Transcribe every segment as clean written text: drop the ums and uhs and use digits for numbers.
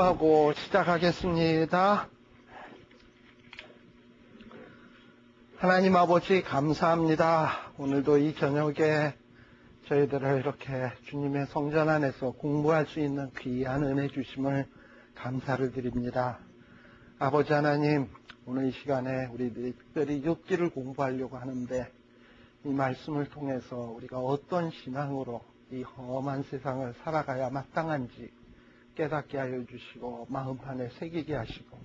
기도하고 시작하겠습니다. 하나님 아버지 감사합니다. 오늘도 이 저녁에 저희들을 이렇게 주님의 성전 안에서 공부할 수 있는 귀한 은혜 주심을 감사를 드립니다. 아버지 하나님, 오늘 이 시간에 우리들이 특별히 욥기를 공부하려고 하는데 이 말씀을 통해서 우리가 어떤 신앙으로 이 험한 세상을 살아가야 마땅한지 깨닫게 하여 주시고 마음판에 새기게 하시고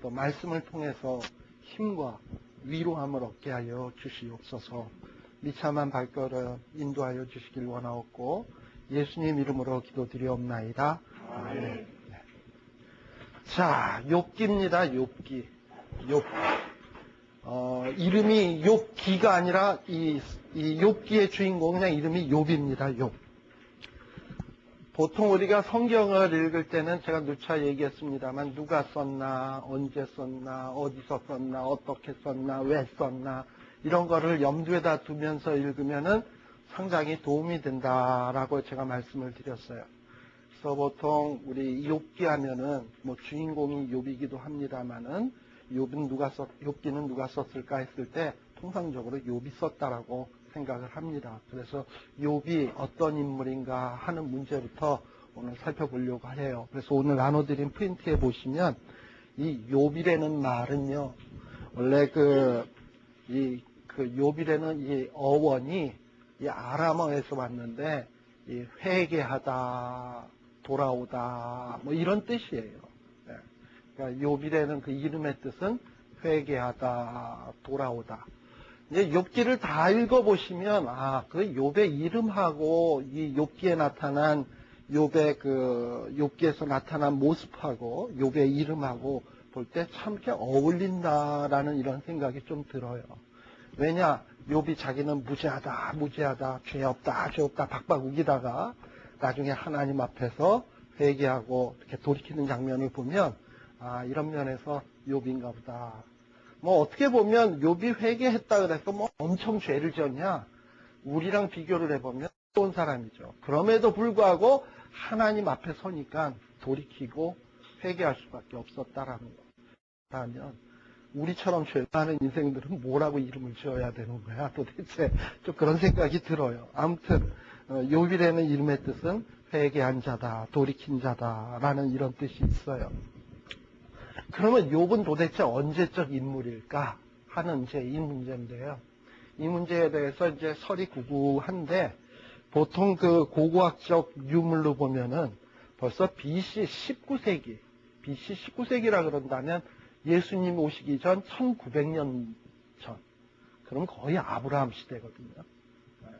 또 말씀을 통해서 힘과 위로함을 얻게 하여 주시옵소서. 미참한 발걸음 인도하여 주시길 원하옵고 예수님 이름으로 기도드리옵나이다. 아멘. 자, 욥기입니다. 욥기. 이름이 욥기가 아니라 이 욥기의 주인공 그냥 이름이 욥입니다. 욥. 보통 우리가 성경을 읽을 때는 제가 누차 얘기했습니다만 누가 썼나, 언제 썼나, 어디서 썼나, 어떻게 썼나, 왜 썼나 이런 거를 염두에다 두면서 읽으면은 상당히 도움이 된다라고 제가 말씀을 드렸어요. 그래서 보통 우리 욥기 하면은 뭐 주인공이 욥이기도 합니다만은 욥기는 누가 썼을까 했을 때 통상적으로 욥이 썼다라고 생각을 합니다. 그래서 욥이 어떤 인물인가 하는 문제부터 오늘 살펴보려고 해요. 그래서 오늘 나눠드린 프린트에 보시면 이 욥이라는 말은요, 원래 욥이라는 이 어원이 이 아람어에서 왔는데 이 회개하다, 돌아오다 뭐 이런 뜻이에요. 그러니까 욥이라는 그 이름의 뜻은 회개하다, 돌아오다. 이제 욥기를 다 읽어보시면 그 욥의 이름하고 이 욥기에 나타난 욥기에서 나타난 모습하고 욥의 이름하고 볼 때 참 이렇게 어울린다라는 이런 생각이 좀 들어요. 왜냐? 욥이 자기는 무죄하다, 죄 없다 박박 우기다가 나중에 하나님 앞에서 회개하고 이렇게 돌이키는 장면을 보면 이런 면에서 욥인가 보다. 뭐 어떻게 보면 욥이 회개했다 그래서 뭐 엄청 죄를 지었냐? 우리랑 비교를 해보면 좋은 사람이죠. 그럼에도 불구하고 하나님 앞에 서니까 돌이키고 회개할 수밖에 없었다라는 거. 그러면 우리처럼 죄 많은 인생들은 뭐라고 이름을 지어야 되는 거야? 도대체 좀 그런 생각이 들어요. 아무튼 욥이라는 이름의 뜻은 회개한 자다, 돌이킨 자다라는 이런 뜻이 있어요. 그러면 욥은 도대체 언제적 인물일까 하는 이제 이 문제인데요. 이 문제에 대해서 이제 설이 구구한데 보통 그 고고학적 유물로 보면은 벌써 BC 19세기라 그런다면 예수님 오시기 전 1900년 전. 그럼 거의 아브라함 시대거든요.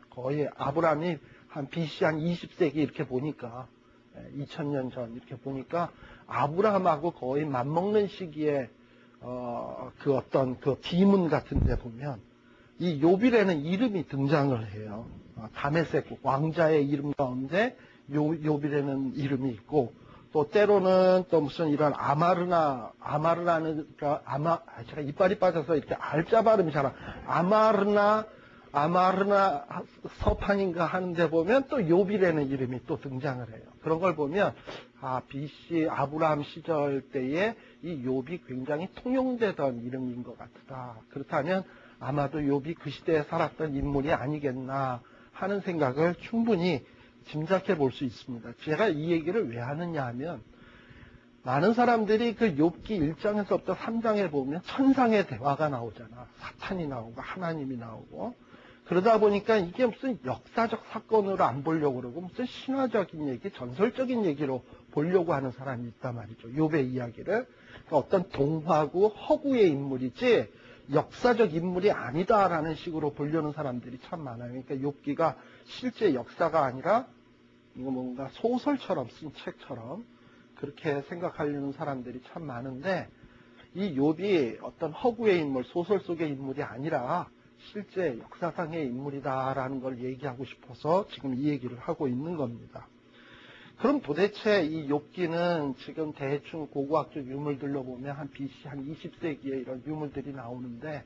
거의 아브라함이 한 BC 한 20세기 이렇게 보니까 2000년 전 이렇게 보니까 아브라함하고 거의 맞먹는 시기에 그 어떤 그 비문 같은 데 보면 이 욥이라는 이름이 등장을 해요. 다메섹 왕자의 이름 가운데 욥이라는 이름이 있고 또 때로는 또 무슨 이런 제가 이빨이 빠져서 이렇게 알자 발음이 잘 아마르나 서판인가 하는데 보면 또 욥이라는 이름이 또 등장을 해요. 그런 걸 보면 BC 아브라함 시절 때에 이 욥이 굉장히 통용되던 이름인 것 같다. 그렇다면 아마도 욥이 그 시대에 살았던 인물이 아니겠나 하는 생각을 충분히 짐작해 볼 수 있습니다. 제가 이 얘기를 왜 하느냐 하면 많은 사람들이 그 욥기 1장에서부터 3장에 보면 천상의 대화가 나오잖아. 사탄이 나오고 하나님이 나오고 그러다 보니까 이게 무슨 역사적 사건으로 안 보려고 그러고 무슨 신화적인 얘기, 전설적인 얘기로 보려고 하는 사람이 있단 말이죠. 욥의 이야기를. 그러니까 어떤 동화고 허구의 인물이지 역사적 인물이 아니다라는 식으로 보려는 사람들이 참 많아요. 그러니까 욥기가 실제 역사가 아니라 이거 뭔가 소설처럼 쓴 책처럼 그렇게 생각하려는 사람들이 참 많은데 이 욥이 어떤 허구의 인물, 소설 속의 인물이 아니라 실제 역사상의 인물이다라는 걸 얘기하고 싶어서 지금 이 얘기를 하고 있는 겁니다. 그럼 도대체 이 욥기는 지금 대충 고고학적 유물들로 보면 한 BC 한 20세기에 이런 유물들이 나오는데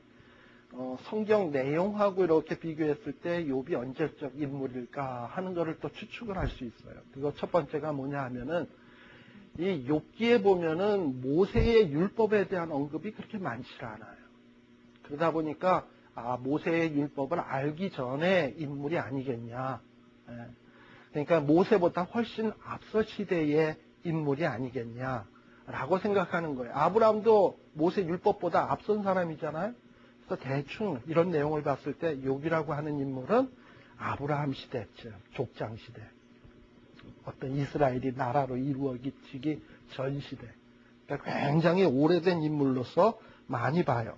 성경 내용하고 이렇게 비교했을 때 욥이 언제적 인물일까 하는 거를 또 추측을 할 수 있어요. 그거 첫 번째가 뭐냐 하면은 이 욥기에 보면은 모세의 율법에 대한 언급이 그렇게 많지 않아요. 그러다 보니까 모세의 율법을 알기 전에 인물이 아니겠냐. 그러니까 모세보다 훨씬 앞서 시대의 인물이 아니겠냐라고 생각하는 거예요. 아브라함도 모세 율법보다 앞선 사람이잖아요. 그래서 대충 이런 내용을 봤을 때 욥이라고 하는 인물은 아브라함 시대쯤, 족장 시대, 어떤 이스라엘이 나라로 이루어지기 전 시대, 그러니까 굉장히 오래된 인물로서 많이 봐요.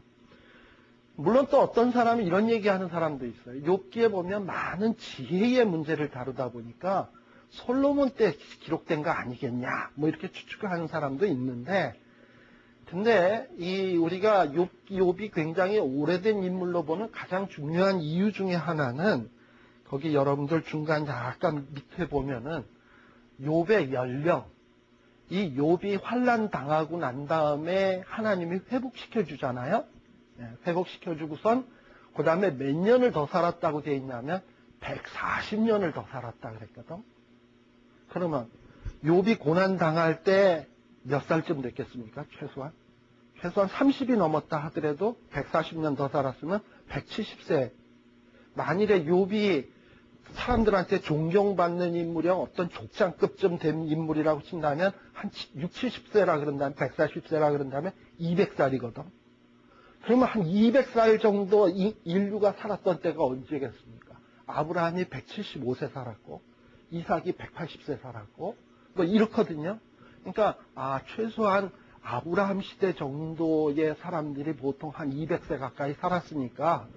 물론 또 어떤 사람이 이런 얘기하는 사람도 있어요. 욥기에 보면 많은 지혜의 문제를 다루다 보니까 솔로몬 때 기록된 거 아니겠냐, 뭐 이렇게 추측하는 사람도 있는데, 근데 우리가 욥이 굉장히 오래된 인물로 보는 가장 중요한 이유 중에 하나는, 거기 여러분들 중간 약간 밑에 보면은 욥의 연령, 이 욥이 환난 당하고 난 다음에 하나님이 회복시켜 주잖아요. 회복시켜주고선 그 다음에 몇 년을 더 살았다고 되어 있냐면 140년을 더 살았다 그랬거든. 그러면 욥이 고난당할 때 몇 살쯤 됐겠습니까? 최소한 30이 넘었다 하더라도 140년 더 살았으면 170세. 만일에 욥이 사람들한테 존경받는 인물이랑 어떤 족장급쯤 된 인물이라고 친다면 한 60, 70세라 그런다면 140세라 그런다면 200살이거든. 그러면 한 200살 정도 인류가 살았던 때가 언제겠습니까? 아브라함이 175세 살았고, 이삭이 180세 살았고, 뭐 이렇거든요. 그러니까, 최소한 아브라함 시대 정도의 사람들이 보통 한 200세 가까이 살았으니까,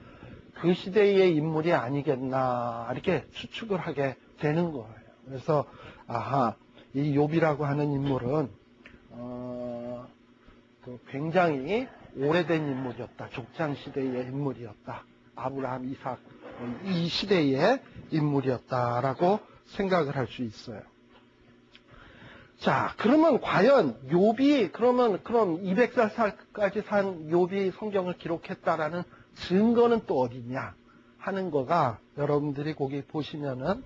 그 시대의 인물이 아니겠나, 이렇게 추측을 하게 되는 거예요. 그래서, 이 욥이라고 하는 인물은, 굉장히 오래된 인물이었다. 족장 시대의 인물이었다. 아브라함, 이삭 이 시대의 인물이었다라고 생각을 할 수 있어요. 자, 그러면 과연 욥이 그럼 200살까지 산 욥이 성경을 기록했다라는 증거는 또 어디냐 하는 거가 여러분들이 거기 보시면은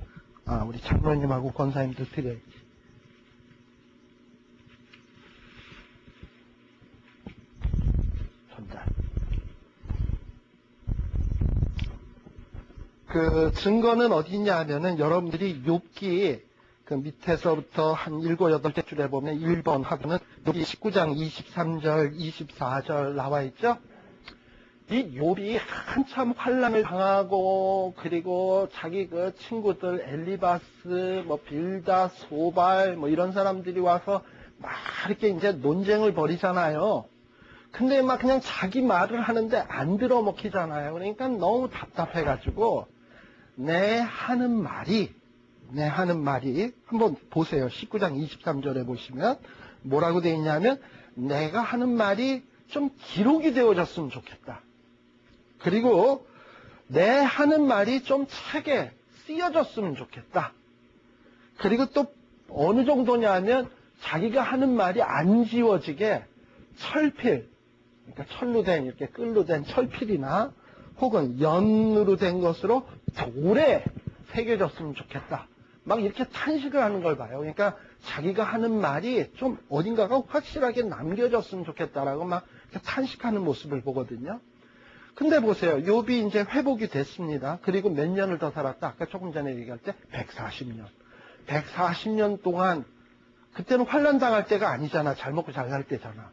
우리 장로님하고 권사님들 드려야지. 그 증거는 어디냐 하면은 여러분들이 욥기 그 밑에서부터 한 7, 8줄에 보면 1번 하고는 욥기 19장 23절, 24절 나와 있죠? 이 욥이 한참 환난을 당하고 그리고 자기 그 친구들 엘리바스, 빌다, 소발 이런 사람들이 와서 막 이렇게 이제 논쟁을 벌이잖아요. 근데 막 그냥 자기 말을 하는데 안 들어먹히잖아요. 그러니까 너무 답답해가지고 내 하는 말이 한번 보세요. 19장 23절에 보시면 뭐라고 되어 있냐면 내가 하는 말이 좀 기록이 되어졌으면 좋겠다. 그리고 내 하는 말이 좀 책에 쓰여졌으면 좋겠다. 그리고 또 어느 정도냐면 자기가 하는 말이 안 지워지게 철필, 그러니까 철로 된 이렇게 끌로 된 철필이나 혹은 연으로 된 것으로 돌에 새겨졌으면 좋겠다. 막 이렇게 탄식을 하는 걸 봐요. 그러니까 자기가 하는 말이 좀 어딘가가 확실하게 남겨졌으면 좋겠다라고 막 이렇게 탄식하는 모습을 보거든요. 근데 보세요. 욥이 이제 회복이 됐습니다. 그리고 몇 년을 더 살았다. 아까 조금 전에 얘기할 때 140년. 140년 동안 그때는 환난 당할 때가 아니잖아. 잘 먹고 잘 살 때잖아.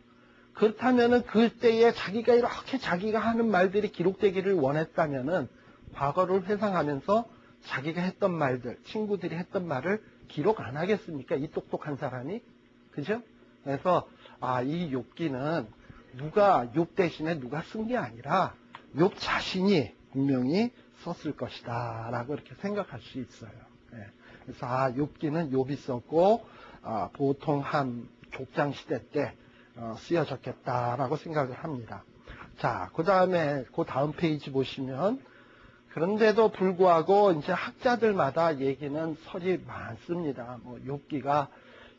그렇다면은 그때에 자기가 이렇게 자기가 하는 말들이 기록되기를 원했다면은 과거를 회상하면서 자기가 했던 말들, 친구들이 했던 말을 기록 안 하겠습니까? 이 똑똑한 사람이. 그죠? 그래서 이 욥기는 욥 대신에 누가 쓴 게 아니라 욥 자신이 분명히 썼을 것이다 라고 이렇게 생각할 수 있어요. 그래서 욥기는 욥이 썼고 보통 한 족장 시대 때 쓰여졌겠다라고 생각을 합니다. 자, 그 다음 페이지 보시면 그런데도 불구하고 이제 학자들마다 얘기는 설이 많습니다. 욥기가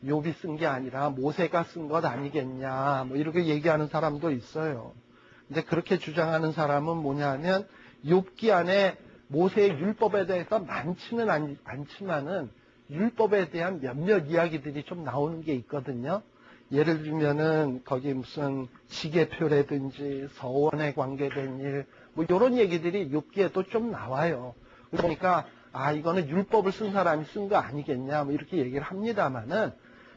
욥이 쓴 게 아니라 모세가 쓴 것 아니겠냐, 이렇게 얘기하는 사람도 있어요. 근데 그렇게 주장하는 사람은 뭐냐면 욥기 안에 모세의 율법에 대해서 많지는 않지만은 율법에 대한 몇몇 이야기들이 좀 나오는 게 있거든요. 예를 들면은 거기 무슨 지계표라든지 서원에 관계된 일, 뭐 이런 얘기들이 욥기에도 좀 나와요. 그러니까 이거는 율법을 쓴 사람이 쓴 거 아니겠냐, 뭐 이렇게 얘기를 합니다만은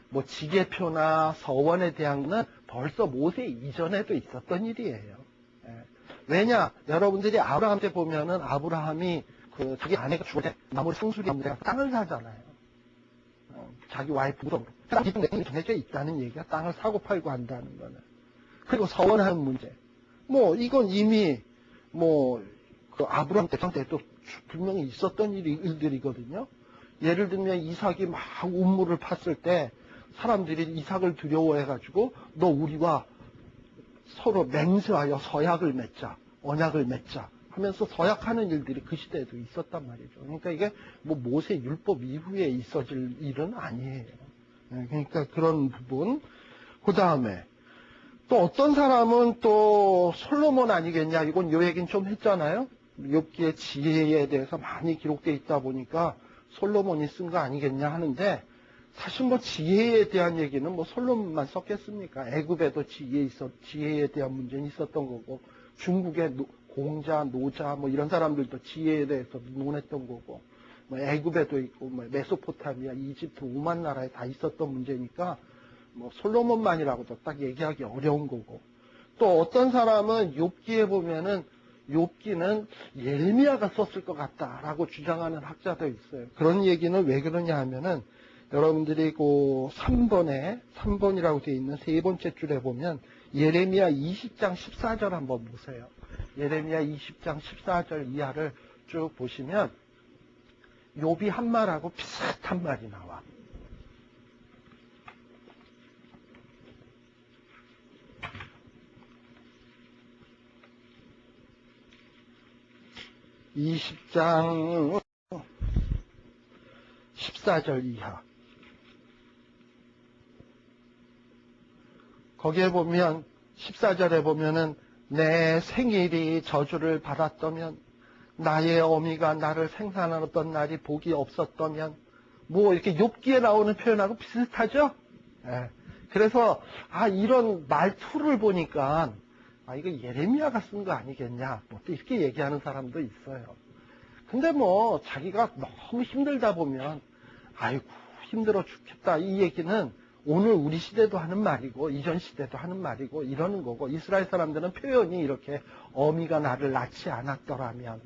뭐 지계표나 서원에 대한 거는 벌써 모세 이전에도 있었던 일이에요. 왜냐, 여러분들이 아브라함 때 보면은 아브라함이 그 자기 아내가 죽을 때 나무를 상수리 없는 땅을 사잖아요. 자기 와이프로. 땅이 정해져 있다는 얘기가 땅을 사고 팔고 한다는 거는. 그리고 서원하는 문제. 뭐 이건 이미 뭐 그 아브라함 대상 때도 분명히 있었던 일들이거든요. 예를 들면 이삭이 막 운물을 팠을 때 사람들이 이삭을 두려워해가지고 너 우리와 서로 맹세하여 서약을 맺자, 언약을 맺자 하면서 서약하는 일들이 그 시대에도 있었단 말이죠. 그러니까 이게 뭐 모세 율법 이후에 있어질 일은 아니에요. 그러니까 그런 부분. 그 다음에 또 어떤 사람은 또 솔로몬 아니겠냐, 이건 요 얘기는 좀 했잖아요. 욥기의 지혜에 대해서 많이 기록되어 있다 보니까 솔로몬이 쓴 거 아니겠냐 하는데, 사실 뭐 지혜에 대한 얘기는 뭐 솔로몬만 썼겠습니까? 애굽에도 지혜에 대한 문제는 있었던 거고, 중국의 공자, 노자 뭐 이런 사람들도 지혜에 대해서 논했던 거고, 뭐 애굽에도 있고, 뭐 메소포타미아, 이집트, 오만 나라에 다 있었던 문제니까 뭐 솔로몬만이라고도 딱 얘기하기 어려운 거고. 또 어떤 사람은 욥기에 보면은 욥기는 예레미야가 썼을 것 같다라고 주장하는 학자도 있어요. 그런 얘기는 왜 그러냐 하면은 여러분들이 그 3번이라고 되어 있는 세 번째 줄에 보면 예레미야 20장 14절 한번 보세요. 예레미야 20장 14절 이하를 쭉 보시면 욥이 한 말하고 비슷한 말이 나와. 이 20장 14절 이하. 거기에 보면 14절에 보면은 내 생일이 저주를 받았다면, 나의 어미가 나를 생산하던 날이 복이 없었다면, 뭐 이렇게 욥기에 나오는 표현하고 비슷하죠? 그래서 이런 말투를 보니까 이거 예레미야가 쓴 거 아니겠냐, 뭐 또 이렇게 얘기하는 사람도 있어요. 근데 뭐 자기가 너무 힘들다 보면 아이고 힘들어 죽겠다, 이 얘기는 오늘 우리 시대도 하는 말이고 이전 시대도 하는 말이고 이러는 거고, 이스라엘 사람들은 표현이 이렇게 어미가 나를 낳지 않았더라면,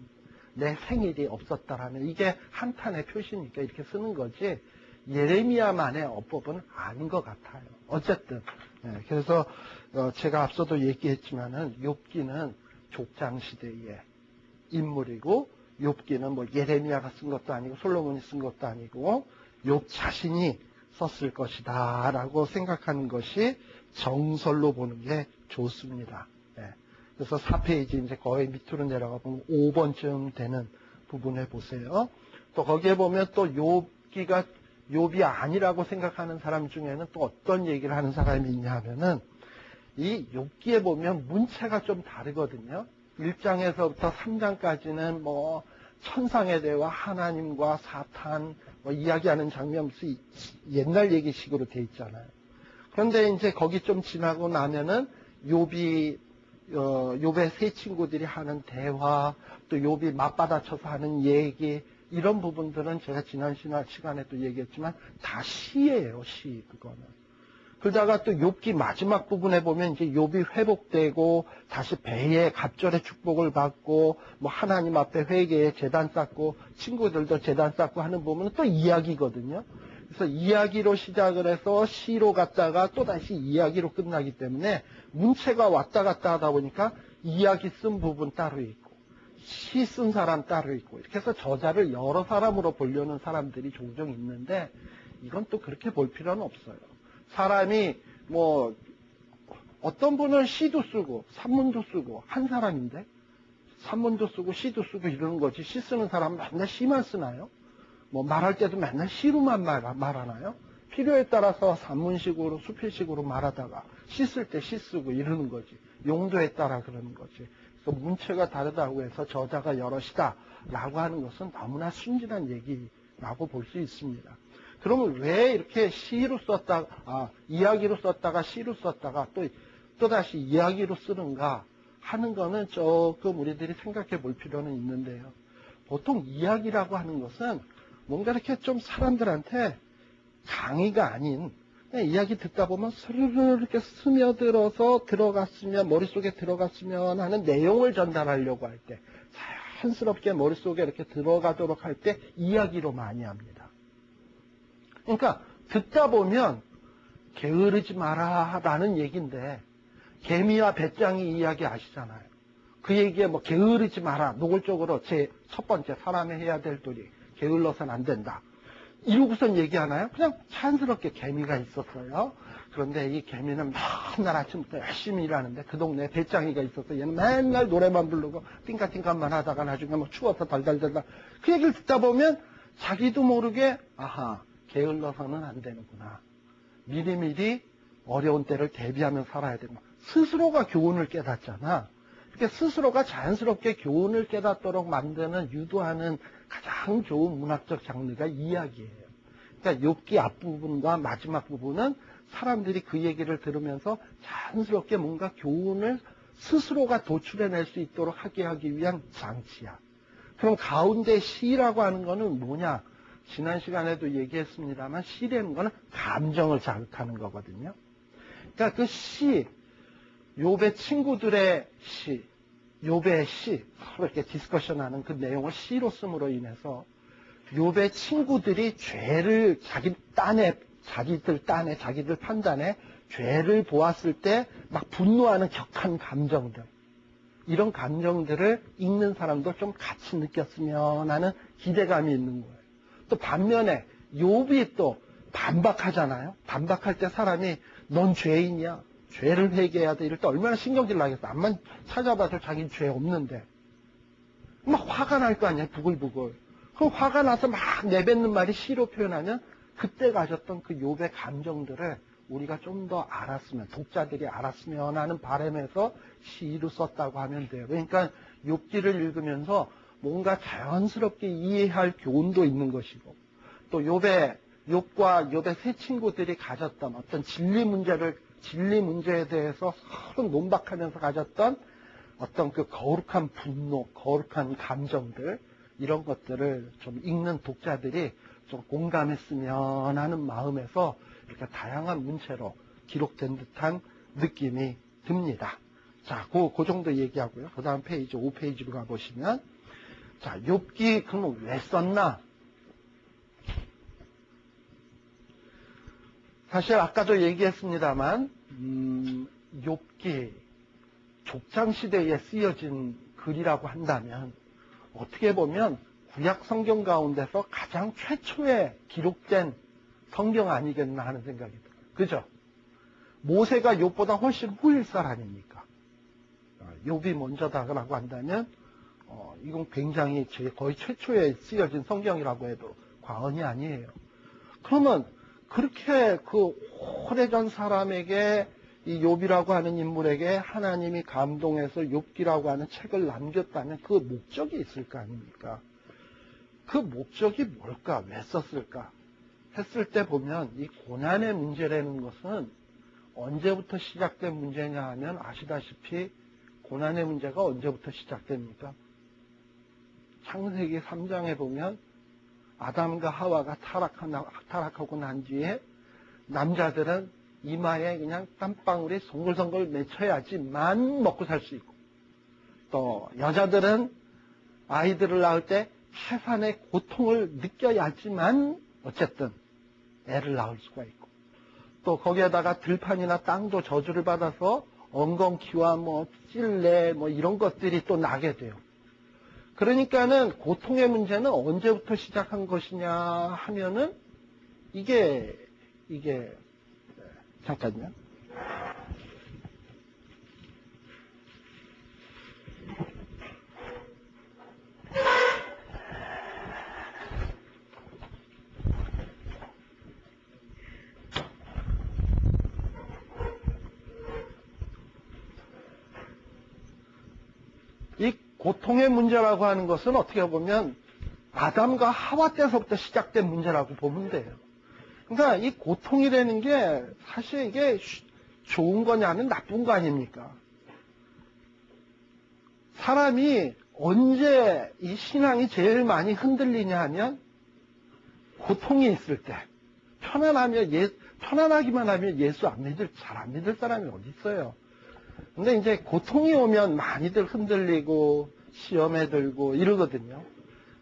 내 생일이 없었더라면, 이게 한탄의 표시니까 이렇게 쓰는 거지 예레미야만의 어법은 아닌 것 같아요. 어쨌든 그래서 제가 앞서도 얘기했지만은 욥기는 족장 시대의 인물이고, 욥기는 뭐 예레미야가 쓴 것도 아니고 솔로몬이 쓴 것도 아니고 욥 자신이 썼을 것이다 라고 생각하는 것이 정설로 보는 게 좋습니다. 그래서 4페이지 이제 거의 밑으로 내려가 보면 5번쯤 되는 부분에 보세요. 또 거기에 보면 또 욥기가 욥이 아니라고 생각하는 사람 중에는 또 어떤 얘기를 하는 사람이 있냐 하면은, 이 욥기에 보면 문체가 좀 다르거든요. 1장에서부터 3장까지는 뭐 천상의 대화, 하나님과 사탄 뭐 이야기하는 장면, 무슨 옛날 얘기식으로 돼 있잖아요. 그런데 이제 거기 좀 지나고 나면은 욥의 세 친구들이 하는 대화, 또 욥이 맞받아쳐서 하는 얘기, 이런 부분들은 제가 지난 시간에도 얘기했지만 다 시예요, 시. 그거는. 그러다가 또 욥기 마지막 부분에 보면 이제 욥이 회복되고 다시 배의 갑절의 축복을 받고 뭐 하나님 앞에 회개에 제단 쌓고 친구들도 제단 쌓고 하는 부분은 또 이야기거든요. 그래서 이야기로 시작을 해서 시로 갔다가 또 다시 이야기로 끝나기 때문에 문체가 왔다 갔다 하다 보니까 이야기 쓴 부분 따로 있고 시 쓴 사람 따로 있고, 이렇게 해서 저자를 여러 사람으로 보려는 사람들이 종종 있는데, 이건 또 그렇게 볼 필요는 없어요. 사람이 뭐 어떤 분은 시도 쓰고 산문도 쓰고 한 사람인데, 산문도 쓰고 시도 쓰고 이러는 거지, 시 쓰는 사람은 맨날 시만 쓰나요? 뭐 말할 때도 맨날 시로만 말하나요? 필요에 따라서 산문식으로 수필식으로 말하다가 시 쓸 때 시 쓰고 이러는 거지, 용도에 따라 그러는 거지. 그래서 문체가 다르다고 해서 저자가 여럿이다 라고 하는 것은 너무나 순진한 얘기라고 볼 수 있습니다. 그러면 왜 이렇게 시로 썼다가, 이야기로 썼다가 시로 썼다가 또다시 이야기로 쓰는가 하는 거는 조금 우리들이 생각해 볼 필요는 있는데요. 보통 이야기라고 하는 것은 뭔가 이렇게 좀 사람들한테 강의가 아닌, 그냥 이야기 듣다 보면 스르르 이렇게 스며들어서 머릿속에 들어갔으면 하는 내용을 전달하려고 할 때, 자연스럽게 머릿속에 이렇게 들어가도록 할 때 이야기로 많이 합니다. 그러니까 듣다 보면 게으르지 마라 라는 얘기인데, 개미와 배짱이 이야기 아시잖아요. 그 얘기에 뭐 게으르지 마라, 노골적으로 제 첫 번째 사람이 해야 될 도리, 게을러서는 안 된다. 이러고선 얘기하나요? 그냥 자연스럽게 개미가 있었어요. 그런데 이 개미는 맨날 아침부터 열심히 일하는데 그 동네에 배짱이가 있어서 얘는 맨날 노래만 부르고 띵까띵까만 하다가 나중에 뭐 추워서 달달달달 그 얘기를 듣다 보면 자기도 모르게 아하, 게을러서는 안 되는구나. 미리미리 어려운 때를 대비하며 살아야 되구나. 스스로가 교훈을 깨닫잖아. 그러니까 스스로가 자연스럽게 교훈을 깨닫도록 만드는, 유도하는 가장 좋은 문학적 장르가 이야기예요. 그러니까 욥기 앞부분과 마지막 부분은 사람들이 그 얘기를 들으면서 자연스럽게 뭔가 교훈을 스스로가 도출해낼 수 있도록 하기 위한 장치야. 그럼 가운데 시라고 하는 거는 뭐냐? 지난 시간에도 얘기했습니다만 시라는 거는 감정을 자극하는 거거든요. 그러니까 그 시, 욥의 친구들의 시, 욥의 시, 서로 이렇게 디스커션하는 그 내용을 시로 씀으로 인해서 욥의 친구들이 죄를 자기들 판단에 죄를 보았을 때 막 분노하는 격한 감정들, 이런 감정들을 읽는 사람도 좀 같이 느꼈으면 하는 기대감이 있는 거예요. 또 반면에 욥이 또 반박하잖아요. 반박할 때 사람이 넌 죄인이야, 죄를 회개해야 돼, 이럴 때 얼마나 신경질 나겠어. 암만 찾아봐도 자기는 죄 없는데 막 화가 날 거 아니야, 부글부글. 그럼 화가 나서 막 내뱉는 말이 시로 표현하면 그때 가졌던 그 욥의 감정들을 우리가 좀 더 알았으면, 독자들이 알았으면 하는 바람에서 시로 썼다고 하면 돼요. 그러니까 욥기를 읽으면서 뭔가 자연스럽게 이해할 교훈도 있는 것이고, 또 욥과 욥의 세 친구들이 가졌던 어떤 진리 문제에 대해서 서로 논박하면서 가졌던 어떤 그 거룩한 분노, 거룩한 감정들, 이런 것들을 좀 읽는 독자들이 좀 공감했으면 하는 마음에서 이렇게 다양한 문체로 기록된 듯한 느낌이 듭니다. 자, 그 정도 얘기하고요. 그 다음 페이지, 5페이지로 가보시면, 자, 욥기 그러면 왜 썼나? 사실 아까도 얘기했습니다만, 욥기 족장시대에 쓰여진 글이라고 한다면 어떻게 보면 구약 성경 가운데서 가장 최초에 기록된 성경 아니겠나 하는 생각이 들어요. 그죠? 모세가 욥보다 훨씬 후일 사람이니까. 욥이 먼저다라고 한다면 이건 굉장히 거의 최초에 쓰여진 성경이라고 해도 과언이 아니에요. 그러면 그렇게 그 오래전 사람에게 이 욥이라고 하는 인물에게 하나님이 감동해서 욥기라고 하는 책을 남겼다면 그 목적이 있을 거 아닙니까? 그 목적이 뭘까? 왜 썼을까? 했을 때 보면 이 고난의 문제라는 것은 언제부터 시작된 문제냐 하면 아시다시피 고난의 문제가 언제부터 시작됩니까? 창세기 3장에 보면 아담과 하와가 타락하고 난 뒤에 남자들은 이마에 그냥 땀방울이 송글송글 맺혀야지만 먹고 살 수 있고, 또 여자들은 아이들을 낳을 때 해산의 고통을 느껴야지만 어쨌든 애를 낳을 수가 있고, 또 거기에다가 들판이나 땅도 저주를 받아서 엉겅퀴와 뭐 찔레 뭐 이런 것들이 또 나게 돼요. 그러니까는 고통의 문제는 언제부터 시작한 것이냐 하면은 이게 잠깐요. 이 고통의 문제라고 하는 것은 어떻게 보면 아담과 하와 때서부터 시작된 문제라고 보면 돼요. 그러니까 이 고통이라는 게 사실 이게 좋은 거냐면 나쁜 거 아닙니까? 사람이 언제 이 신앙이 제일 많이 흔들리냐 하면 고통이 있을 때. 편안하기만 하면 예수 잘 안 믿을 사람이 어디 있어요. 근데 이제 고통이 오면 많이들 흔들리고 시험에 들고 이러거든요.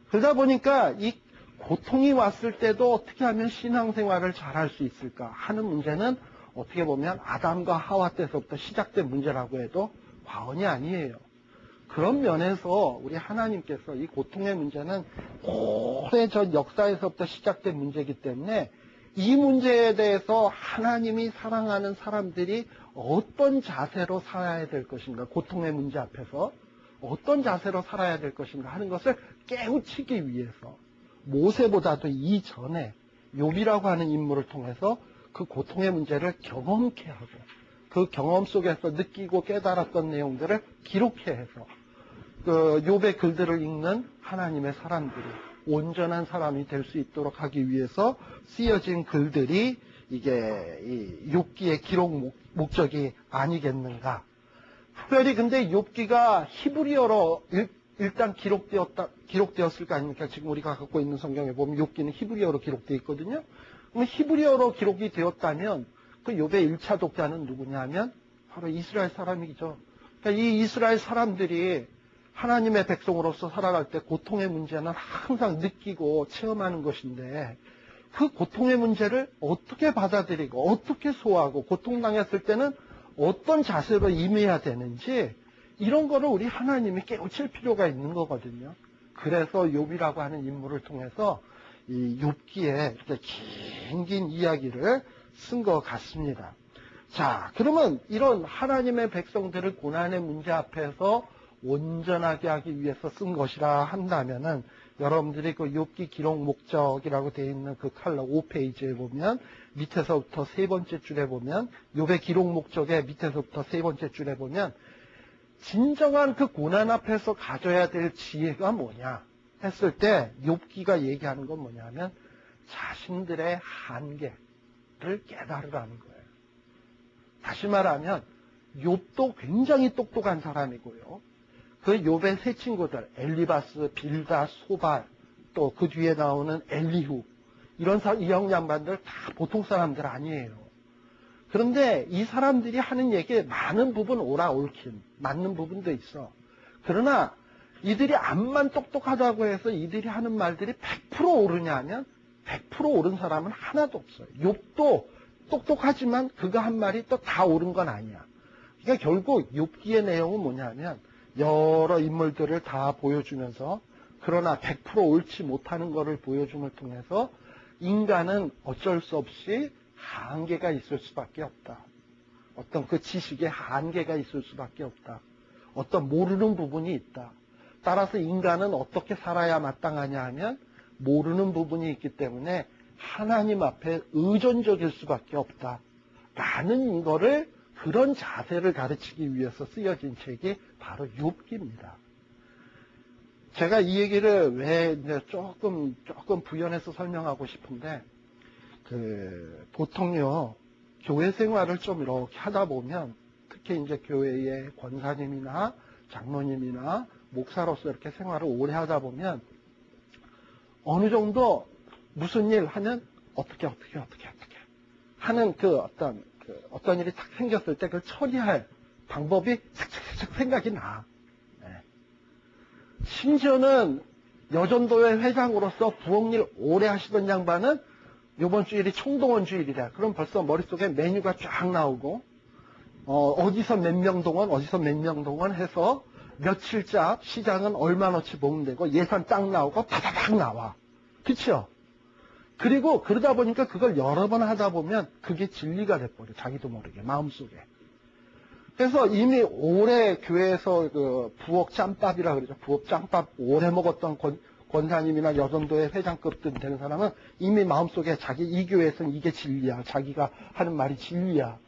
그러다 보니까 이 고통이 왔을 때도 어떻게 하면 신앙생활을 잘할 수 있을까 하는 문제는 어떻게 보면 아담과 하와 때서부터 시작된 문제라고 해도 과언이 아니에요. 그런 면에서 우리 하나님께서 이 고통의 문제는 오래전 역사에서부터 시작된 문제이기 때문에 이 문제에 대해서 하나님이 사랑하는 사람들이 어떤 자세로 살아야 될 것인가, 고통의 문제 앞에서 어떤 자세로 살아야 될 것인가 하는 것을 깨우치기 위해서 모세보다도 이전에 욥이라고 하는 인물을 통해서 그 고통의 문제를 경험케 하고 그 경험 속에서 느끼고 깨달았던 내용들을 기록해 해서 그 욥의 글들을 읽는 하나님의 사람들이 온전한 사람이 될 수 있도록 하기 위해서 쓰여진 글들이 이게 이 욥기의 기록 목적이 아니겠는가. 특별히 근데 욥기가 히브리어로 일단 기록되었을 거 아닙니까? 지금 우리가 갖고 있는 성경에 보면 욥기는 히브리어로 기록되어 있거든요. 그럼 히브리어로 기록이 되었다면 그 욥의 1차 독자는 누구냐면 바로 이스라엘 사람이죠. 그러니까 이 이스라엘 사람들이 하나님의 백성으로서 살아갈 때 고통의 문제는 항상 느끼고 체험하는 것인데 그 고통의 문제를 어떻게 받아들이고 어떻게 소화하고 고통당했을 때는 어떤 자세로 임해야 되는지 이런 거를 우리 하나님이 깨우칠 필요가 있는 거거든요. 그래서 욥이라고 하는 인물을 통해서 이 욥기에 이렇게 긴 이야기를 쓴 것 같습니다. 자, 그러면 이런 하나님의 백성들을 고난의 문제 앞에서 온전하게 하기 위해서 쓴 것이라 한다면은 여러분들이 그 욥기 기록 목적이라고 되어 있는 그 칼라 5페이지에 보면 밑에서부터 세 번째 줄에 보면 욥의 기록 목적의 밑에서부터 세 번째 줄에 보면 진정한 그 고난 앞에서 가져야 될 지혜가 뭐냐 했을 때 욥기가 얘기하는 건 뭐냐면 자신들의 한계를 깨달으라는 거예요. 다시 말하면 욥도 굉장히 똑똑한 사람이고요. 그 욥의 세 친구들 엘리바스, 빌다, 소발 또 그 뒤에 나오는 엘리후 이런 이 형양반들 다 보통 사람들 아니에요. 그런데 이 사람들이 하는 얘기에 많은 부분 옳긴 맞는 부분도 있어. 그러나 이들이 암만 똑똑하다고 해서 이들이 하는 말들이 100% 옳으냐 하면 100% 옳은 사람은 하나도 없어요. 욥도 똑똑하지만 그가 한 말이 또 다 옳은 건 아니야. 그러니까 결국 욥기의 내용은 뭐냐면 여러 인물들을 다 보여주면서 그러나 100% 옳지 못하는 것을 보여줌을 통해서 인간은 어쩔 수 없이 한계가 있을 수밖에 없다. 어떤 그 지식에 한계가 있을 수밖에 없다. 어떤 모르는 부분이 있다. 따라서 인간은 어떻게 살아야 마땅하냐 하면 모르는 부분이 있기 때문에 하나님 앞에 의존적일 수밖에 없다. 라는 거를 그런 자세를 가르치기 위해서 쓰여진 책이 바로 욥기입니다. 제가 이 얘기를 왜 이제 조금 부연해서 설명하고 싶은데 보통요 교회 생활을 좀 이렇게 하다 보면 특히 이제 교회의 권사님이나 장로님이나 목사로서 이렇게 생활을 오래 하다 보면 어느 정도 무슨 일 하면 어떻게 하는 어떤 일이 딱 생겼을 때 그걸 처리할 방법이 착착착 생각이 나. 네. 심지어는 여전도회 회장으로서 부엌일 오래 하시던 양반은 이번 주일이 총동원 주일이래. 그럼 벌써 머릿속에 메뉴가 쫙 나오고 어디서 몇 명 동원 해서 며칠째 시장은 얼마나치 보면 예산 딱 나오고 다다닥 나와. 그쵸? 그리고 그러다 보니까 그걸 여러 번 하다 보면 그게 진리가 돼버려. 자기도 모르게 마음속에. 그래서 이미 오래 교회에서 그 부엌 짬밥이라 그러죠. 부엌 짬밥 오래 먹었던 권사님이나 여전도의 회장급 되는 사람은 이미 마음속에 자기 이 교회에서는 이게 진리야. 자기가 하는 말이 진리야.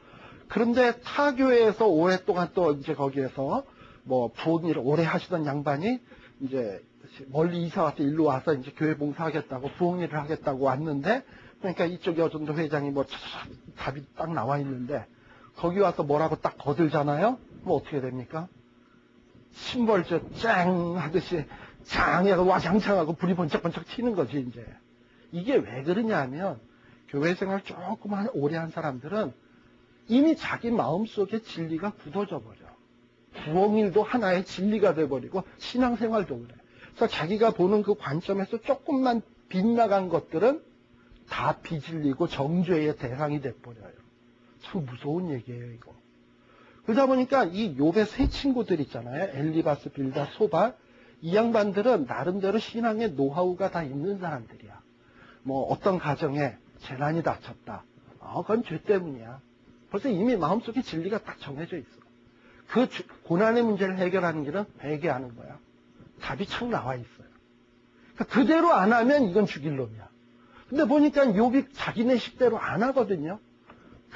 그런데 타 교회에서 오랫동안 또 이제 거기에서 뭐 부엌 일을 오래 하시던 양반이 이제 멀리 이사 와서 일로 와서 이제 교회 봉사하겠다고 부엌 일을 하겠다고 왔는데 그러니까 이쪽 여전도 회장이 뭐 답이 딱 나와 있는데 거기 와서 뭐라고 딱 거들잖아요. 뭐 어떻게 됩니까? 심벌저 짱 하듯이 장하고 와장창하고 불이 번쩍번쩍 튀는 거지 이제. 이게 왜 그러냐면 교회 생활 조금 오래 한 사람들은 이미 자기 마음속에 진리가 굳어져 버려. 부엉일도 하나의 진리가 돼버리고 신앙생활도 그래. 그래서 자기가 보는 그 관점에서 조금만 빗나간 것들은 다 비질리고 정죄의 대상이 돼버려요. 참 무서운 얘기예요 이거. 그러다 보니까 이 욥의 세 친구들 있잖아요. 엘리바스, 빌닷, 소발. 이 양반들은 나름대로 신앙의 노하우가 다 있는 사람들이야. 뭐 어떤 가정에 재난이 닥쳤다. 그건 죄 때문이야. 벌써 이미 마음속에 진리가 딱 정해져 있어. 그 고난의 문제를 해결하는 길은 회개하는 거야. 답이 착 나와 있어요. 그러니까 그대로 안 하면 이건 죽일 놈이야. 근데 보니까 욥이 자기네 식대로 안 하거든요.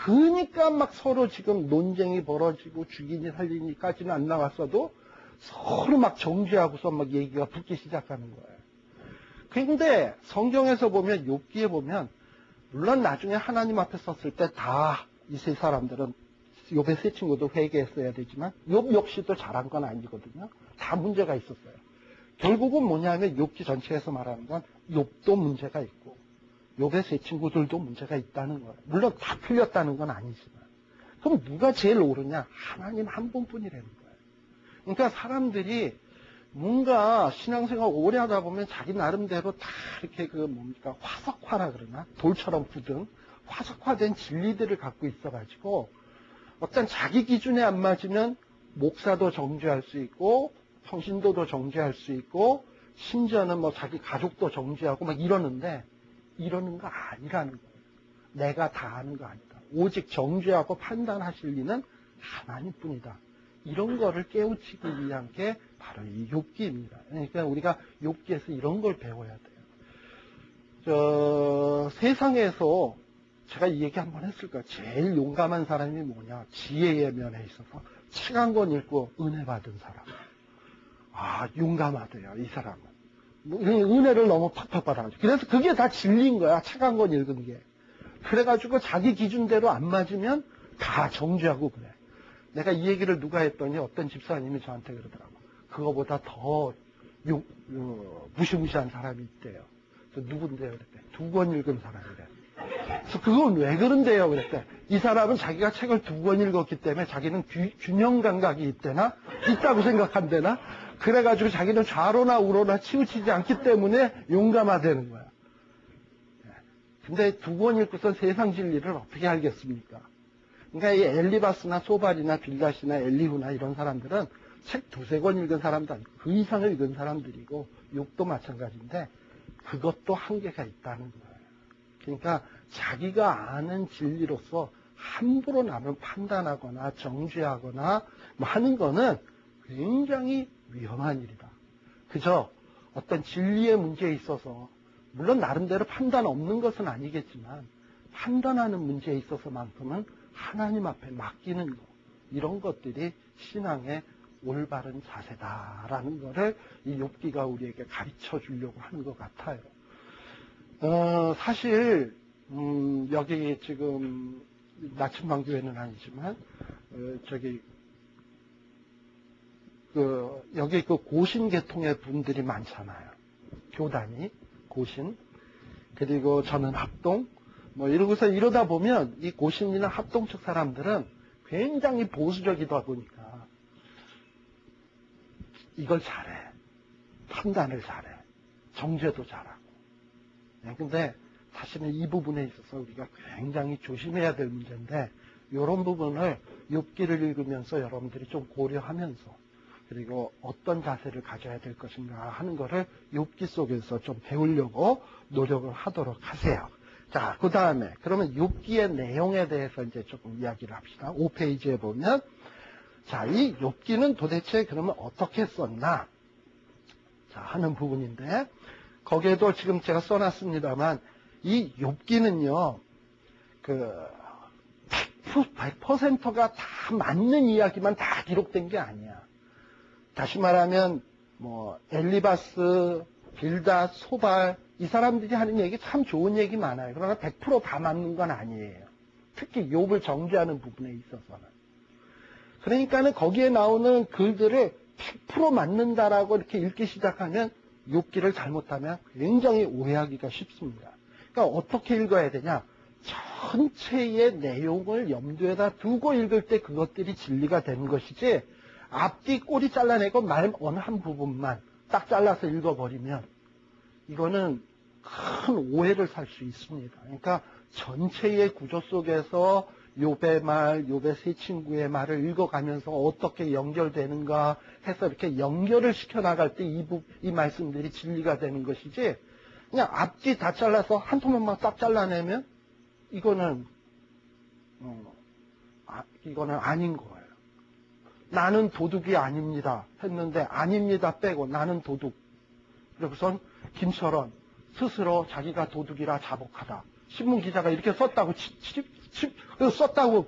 그러니까 막 서로 지금 논쟁이 벌어지고 죽이니 살리니까지는 안 나왔어도 서로 막 정죄하고서 막 얘기가 붙기 시작하는 거예요. 근데 성경에서 보면 욥기에 보면 물론 나중에 하나님 앞에 섰을 때 다 이 세 사람들은 욥의 세 친구도 회개했어야 되지만 욥 역시도 잘한 건 아니거든요. 다 문제가 있었어요. 결국은 뭐냐면 욥기 전체에서 말하는 건 욥도 문제가 있고 욥의 세 친구들도 문제가 있다는 거예요. 물론 다 틀렸다는 건 아니지만. 그럼 누가 제일 옳으냐? 하나님 한 분뿐이라는 거예요. 그러니까 사람들이 뭔가 신앙생활 오래 하다 보면 자기 나름대로 다 이렇게 화석화라 그러나? 돌처럼 굳은 화석화된 진리들을 갖고 있어가지고 어떤 자기 기준에 안 맞으면 목사도 정죄할 수 있고 평신도도 정죄할 수 있고 심지어는 뭐 자기 가족도 정죄하고 막 이러는데 이러는 거 아니라는 거예요. 내가 다 아는 거 아니다. 오직 정죄하고 판단하실 리는 하나님뿐이다. 이런 거를 깨우치기 위한 게 바로 이 욥기입니다. 그러니까 우리가 욥기에서 이런 걸 배워야 돼요. 세상에서 제가 이 얘기 한번 했을 거예요. 제일 용감한 사람이 뭐냐? 지혜의 면에 있어서 책 한 권 읽고 은혜 받은 사람. 용감하대요, 이 사람은. 은혜를 너무 팍팍 받아가지고. 그래서 그게 다 진리인 거야, 책 한 권 읽은 게. 그래가지고 자기 기준대로 안 맞으면 다 정죄하고 그래. 내가 이 얘기를 누가 했더니 어떤 집사님이 저한테 그러더라고. 그거보다 더 무시무시한 사람이 있대요. 그래서 누군데요? 그랬대. 2권 읽은 사람이래. 그래서 그건 왜 그런데요? 그랬대. 이 사람은 자기가 책을 2권 읽었기 때문에 자기는 균형 감각이 있다고 생각한대나? 그래가지고 자기는 좌로나 우로나 치우치지 않기 때문에 용감하다는 거야. 근데 2권 읽고선 세상 진리를 어떻게 알겠습니까? 그러니까 이 엘리바스나 소발이나 빌닷이나 엘리후나 이런 사람들은 책 2-3권 읽은 사람도 아니고 그 이상을 읽은 사람들이고 욥도 마찬가지인데 그것도 한계가 있다는 거예요. 그러니까 자기가 아는 진리로서 함부로 남을 판단하거나 정죄하거나 뭐 하는 거는 굉장히 위험한 일이다. 그저 어떤 진리의 문제에 있어서 물론 나름대로 판단 없는 것은 아니겠지만 판단하는 문제에 있어서만큼은 하나님 앞에 맡기는 것, 이런 것들이 신앙의 올바른 자세다라는 것을 이 욥기가 우리에게 가르쳐 주려고 하는 것 같아요. 사실 여기 지금 나침반교회는 아니지만 여기 고신 계통의 분들이 많잖아요. 교단이 고신, 그리고 저는 합동, 뭐 이러고서 이러다 보면 이 고신이나 합동 측 사람들은 굉장히 보수적이다 보니까 이걸 잘해. 판단을 잘해. 정죄도 잘하고. 근데 사실은 이 부분에 있어서 우리가 굉장히 조심해야 될 문제인데 이런 부분을 욥기를 읽으면서 여러분들이 좀 고려하면서 그리고 어떤 자세를 가져야 될 것인가 하는 거를 욥기 속에서 좀 배우려고 노력을 하도록 하세요. 자, 그 다음에 그러면 욥기의 내용에 대해서 이제 조금 이야기를 합시다. 5페이지에 보면 자, 이 욥기는 도대체 그러면 어떻게 썼나? 자, 하는 부분인데 거기에도 지금 제가 써놨습니다만 이 욥기는요 100%가 다 맞는 이야기만 다 기록된 게 아니야. 다시 말하면 뭐 엘리바스, 빌닷, 소발 이 사람들이 하는 얘기 참 좋은 얘기 많아요. 그러나 100%다 맞는 건 아니에요. 특히 욥을 정죄하는 부분에 있어서는. 그러니까는 거기에 나오는 글들을 100% 맞는다라고 이렇게 읽기 시작하면 욥기를 잘못하면 굉장히 오해하기가 쉽습니다. 그러니까 어떻게 읽어야 되냐? 전체의 내용을 염두에다 두고 읽을 때 그것들이 진리가 되는 것이지, 앞뒤 꼬리 잘라내고 말 어느 한 부분만 딱 잘라서 읽어버리면 이거는 큰 오해를 살 수 있습니다. 그러니까 전체의 구조 속에서 욥의 말, 욥의 세 친구의 말을 읽어가면서 어떻게 연결되는가 해서 이렇게 연결을 시켜나갈 때 이 말씀들이 진리가 되는 것이지, 그냥 앞뒤 다 잘라서 한 토막만 딱 잘라내면 이거는 아닌 거예요. 나는 도둑이 아닙니다 했는데 아닙니다 빼고 나는 도둑. 그래서선 김철원 스스로 자기가 도둑이라 자복하다. 신문기자가 이렇게 썼다고 썼다고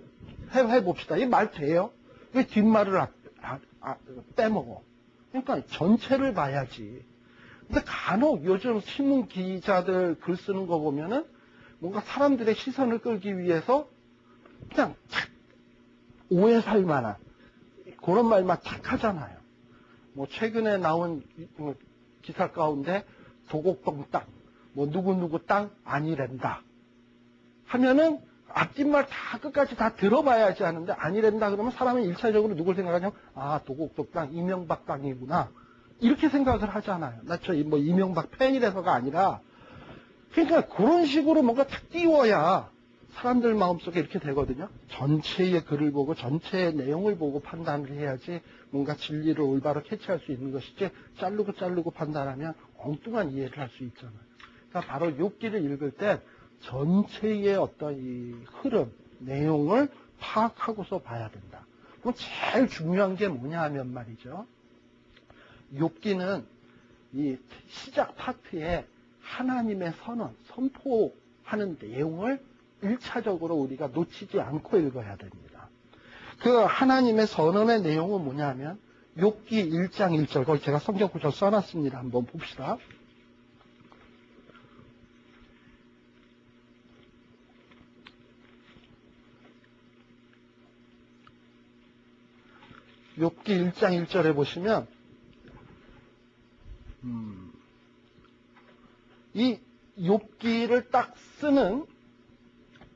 해봅시다. 이 말 돼요? 왜 뒷말을 빼먹어? 그러니까 전체를 봐야지. 근데 간혹 요즘 신문기자들 글 쓰는 거 보면은 뭔가 사람들의 시선을 끌기 위해서 그냥 오해 살 만한 그런 말만 탁 하잖아요. 뭐 최근에 나온 기사 가운데 도곡동 땅, 뭐 누구누구 땅 아니랜다 하면은 앞뒷말 다 끝까지 다 들어봐야지 하는데 아니랜다 그러면 사람은 일차적으로 누굴 생각하냐면 도곡동 땅 이명박 땅이구나 이렇게 생각을 하잖아요. 나 뭐 이명박 팬이라서가 아니라 그러니까 그런 식으로 뭔가 탁 띄워야 사람들 마음속에 이렇게 되거든요. 전체의 글을 보고 전체의 내용을 보고 판단을 해야지 뭔가 진리를 올바로 캐치할 수 있는 것이지, 자르고 판단하면 엉뚱한 이해를 할 수 있잖아요. 그러니까 바로 욥기를 읽을 때 전체의 어떤 이 흐름, 내용을 파악하고서 봐야 된다. 그럼 제일 중요한 게 뭐냐 하면 말이죠. 욥기는 이 시작 파트에 하나님의 선언, 선포하는 내용을 1차적으로 우리가 놓치지 않고 읽어야 됩니다. 그 하나님의 선언의 내용은 뭐냐면 욥기 1장 1절, 거기 제가 성경 구절 써놨습니다. 한번 봅시다. 욥기 1장 1절에 보시면 이 욥기를 딱 쓰는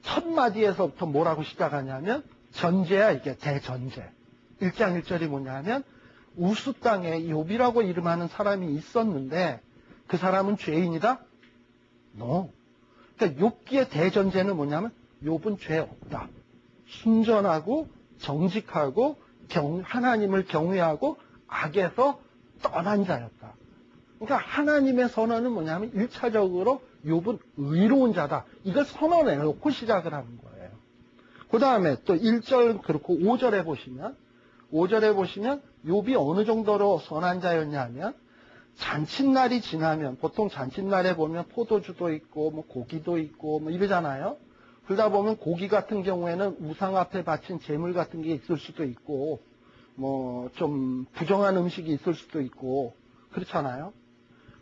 첫 마디에서부터 뭐라고 시작하냐면 전제야. 이게 대전제. 1장 1절이 뭐냐면 우스 땅에 욥이라고 이름하는 사람이 있었는데 그 사람은 죄인이다? No. 그러니까 욥기의 대전제는 뭐냐면 욥은 죄 없다. 순전하고 정직하고 하나님을 경외하고 악에서 떠난 자였다. 그러니까 하나님의 선언은 뭐냐면 1차적으로 욥은 의로운 자다. 이걸 선언해놓고 시작을 하는 거예요. 그 다음에 또 1절 그렇고 5절에 보시면 욥이 어느 정도로 선한 자였냐면 잔칫날이 지나면, 보통 잔칫날에 보면 포도주도 있고 뭐 고기도 있고 뭐 이러잖아요. 그러다 보면 고기 같은 경우에는 우상 앞에 바친 제물 같은 게 있을 수도 있고 뭐 좀 부정한 음식이 있을 수도 있고 그렇잖아요.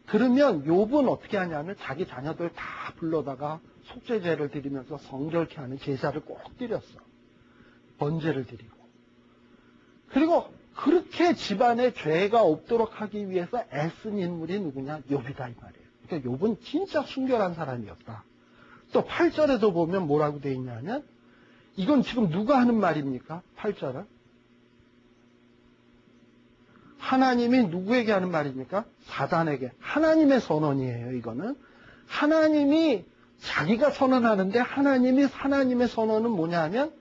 그러면 욥은 어떻게 하냐면 자기 자녀들 다 불러다가 속죄제를 드리면서 성결케 하는 제사를 꼭 드렸어. 번제를 드리고. 그리고 그렇게 집안에 죄가 없도록 하기 위해서 애쓴 인물이 누구냐? 욥이다 이 말이에요. 그러니까 욥은 진짜 순결한 사람이었다. 또 8절에도 보면 뭐라고 돼 있냐면 이건 지금 누가 하는 말입니까? 8절은 하나님이 누구에게 하는 말입니까? 사단에게. 하나님의 선언이에요. 이거는 하나님이 자기가 선언하는데 하나님의 선언은 뭐냐면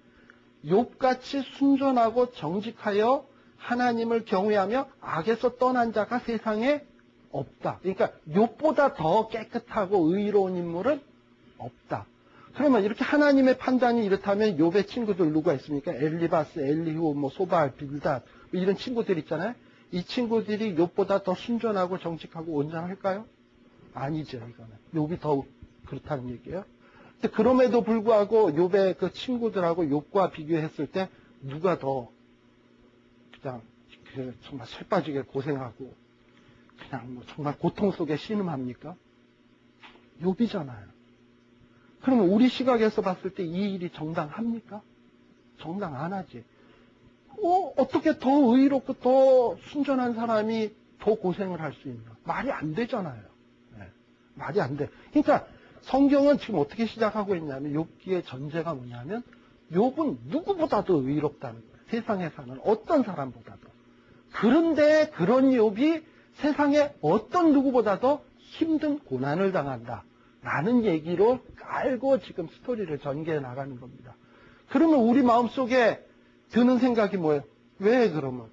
욥같이 순전하고 정직하여 하나님을 경외하며 악에서 떠난 자가 세상에 없다. 그러니까 욥보다 더 깨끗하고 의로운 인물은 없다. 그러면 이렇게 하나님의 판단이 이렇다면 욥의 친구들 누가 있습니까? 엘리바스, 엘리후, 뭐 소발, 빌닷 뭐 이런 친구들 있잖아요. 이 친구들이 욥보다 더 순전하고 정직하고 온전할까요? 아니죠. 이거는 욥이 더 그렇다는 얘기예요. 근데 그럼에도 불구하고 욥의 그 친구들하고 욥과 비교했을 때 누가 더 그냥 정말 쇠 빠지게 고생하고 그냥 뭐 정말 고통 속에 신음합니까? 욥이잖아요. 그러면 우리 시각에서 봤을 때 이 일이 정당합니까? 정당 안 하지. 어떻게 더 의롭고 더 순전한 사람이 더 고생을 할 수 있나? 말이 안 되잖아요. 네. 말이 안 돼. 그러니까 성경은 지금 어떻게 시작하고 있냐면 욥기의 전제가 뭐냐면 욥은 누구보다도 의롭다는 거예요. 세상에 사는 어떤 사람보다도. 그런데 그런 욥이 세상에 어떤 누구보다도 힘든 고난을 당한다. 라는 얘기로 알고 지금 스토리를 전개해 나가는 겁니다. 그러면 우리 마음속에 드는 생각이 뭐예요? 왜 그러면?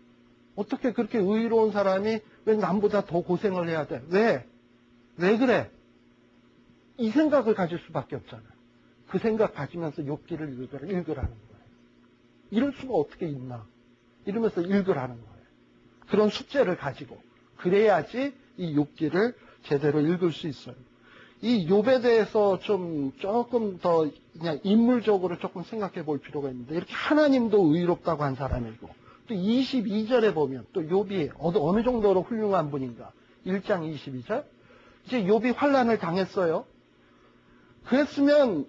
어떻게 그렇게 의로운 사람이 왜 남보다 더 고생을 해야 돼? 왜? 왜 그래? 이 생각을 가질 수밖에 없잖아요. 그 생각 가지면서 욥기를 읽으라는 거예요. 이럴 수가 어떻게 있나? 이러면서 읽으라는 거예요. 그런 숙제를 가지고. 그래야지 이 욥기를 제대로 읽을 수 있어요. 이 욥에 대해서 조금 더 그냥 인물적으로 조금 생각해 볼 필요가 있는데, 이렇게 하나님도 의롭다고 한 사람이고, 또 22절에 보면 또 욥이 어느 정도로 훌륭한 분인가. 1장 22절. 이제 욥이 환난을 당했어요. 그랬으면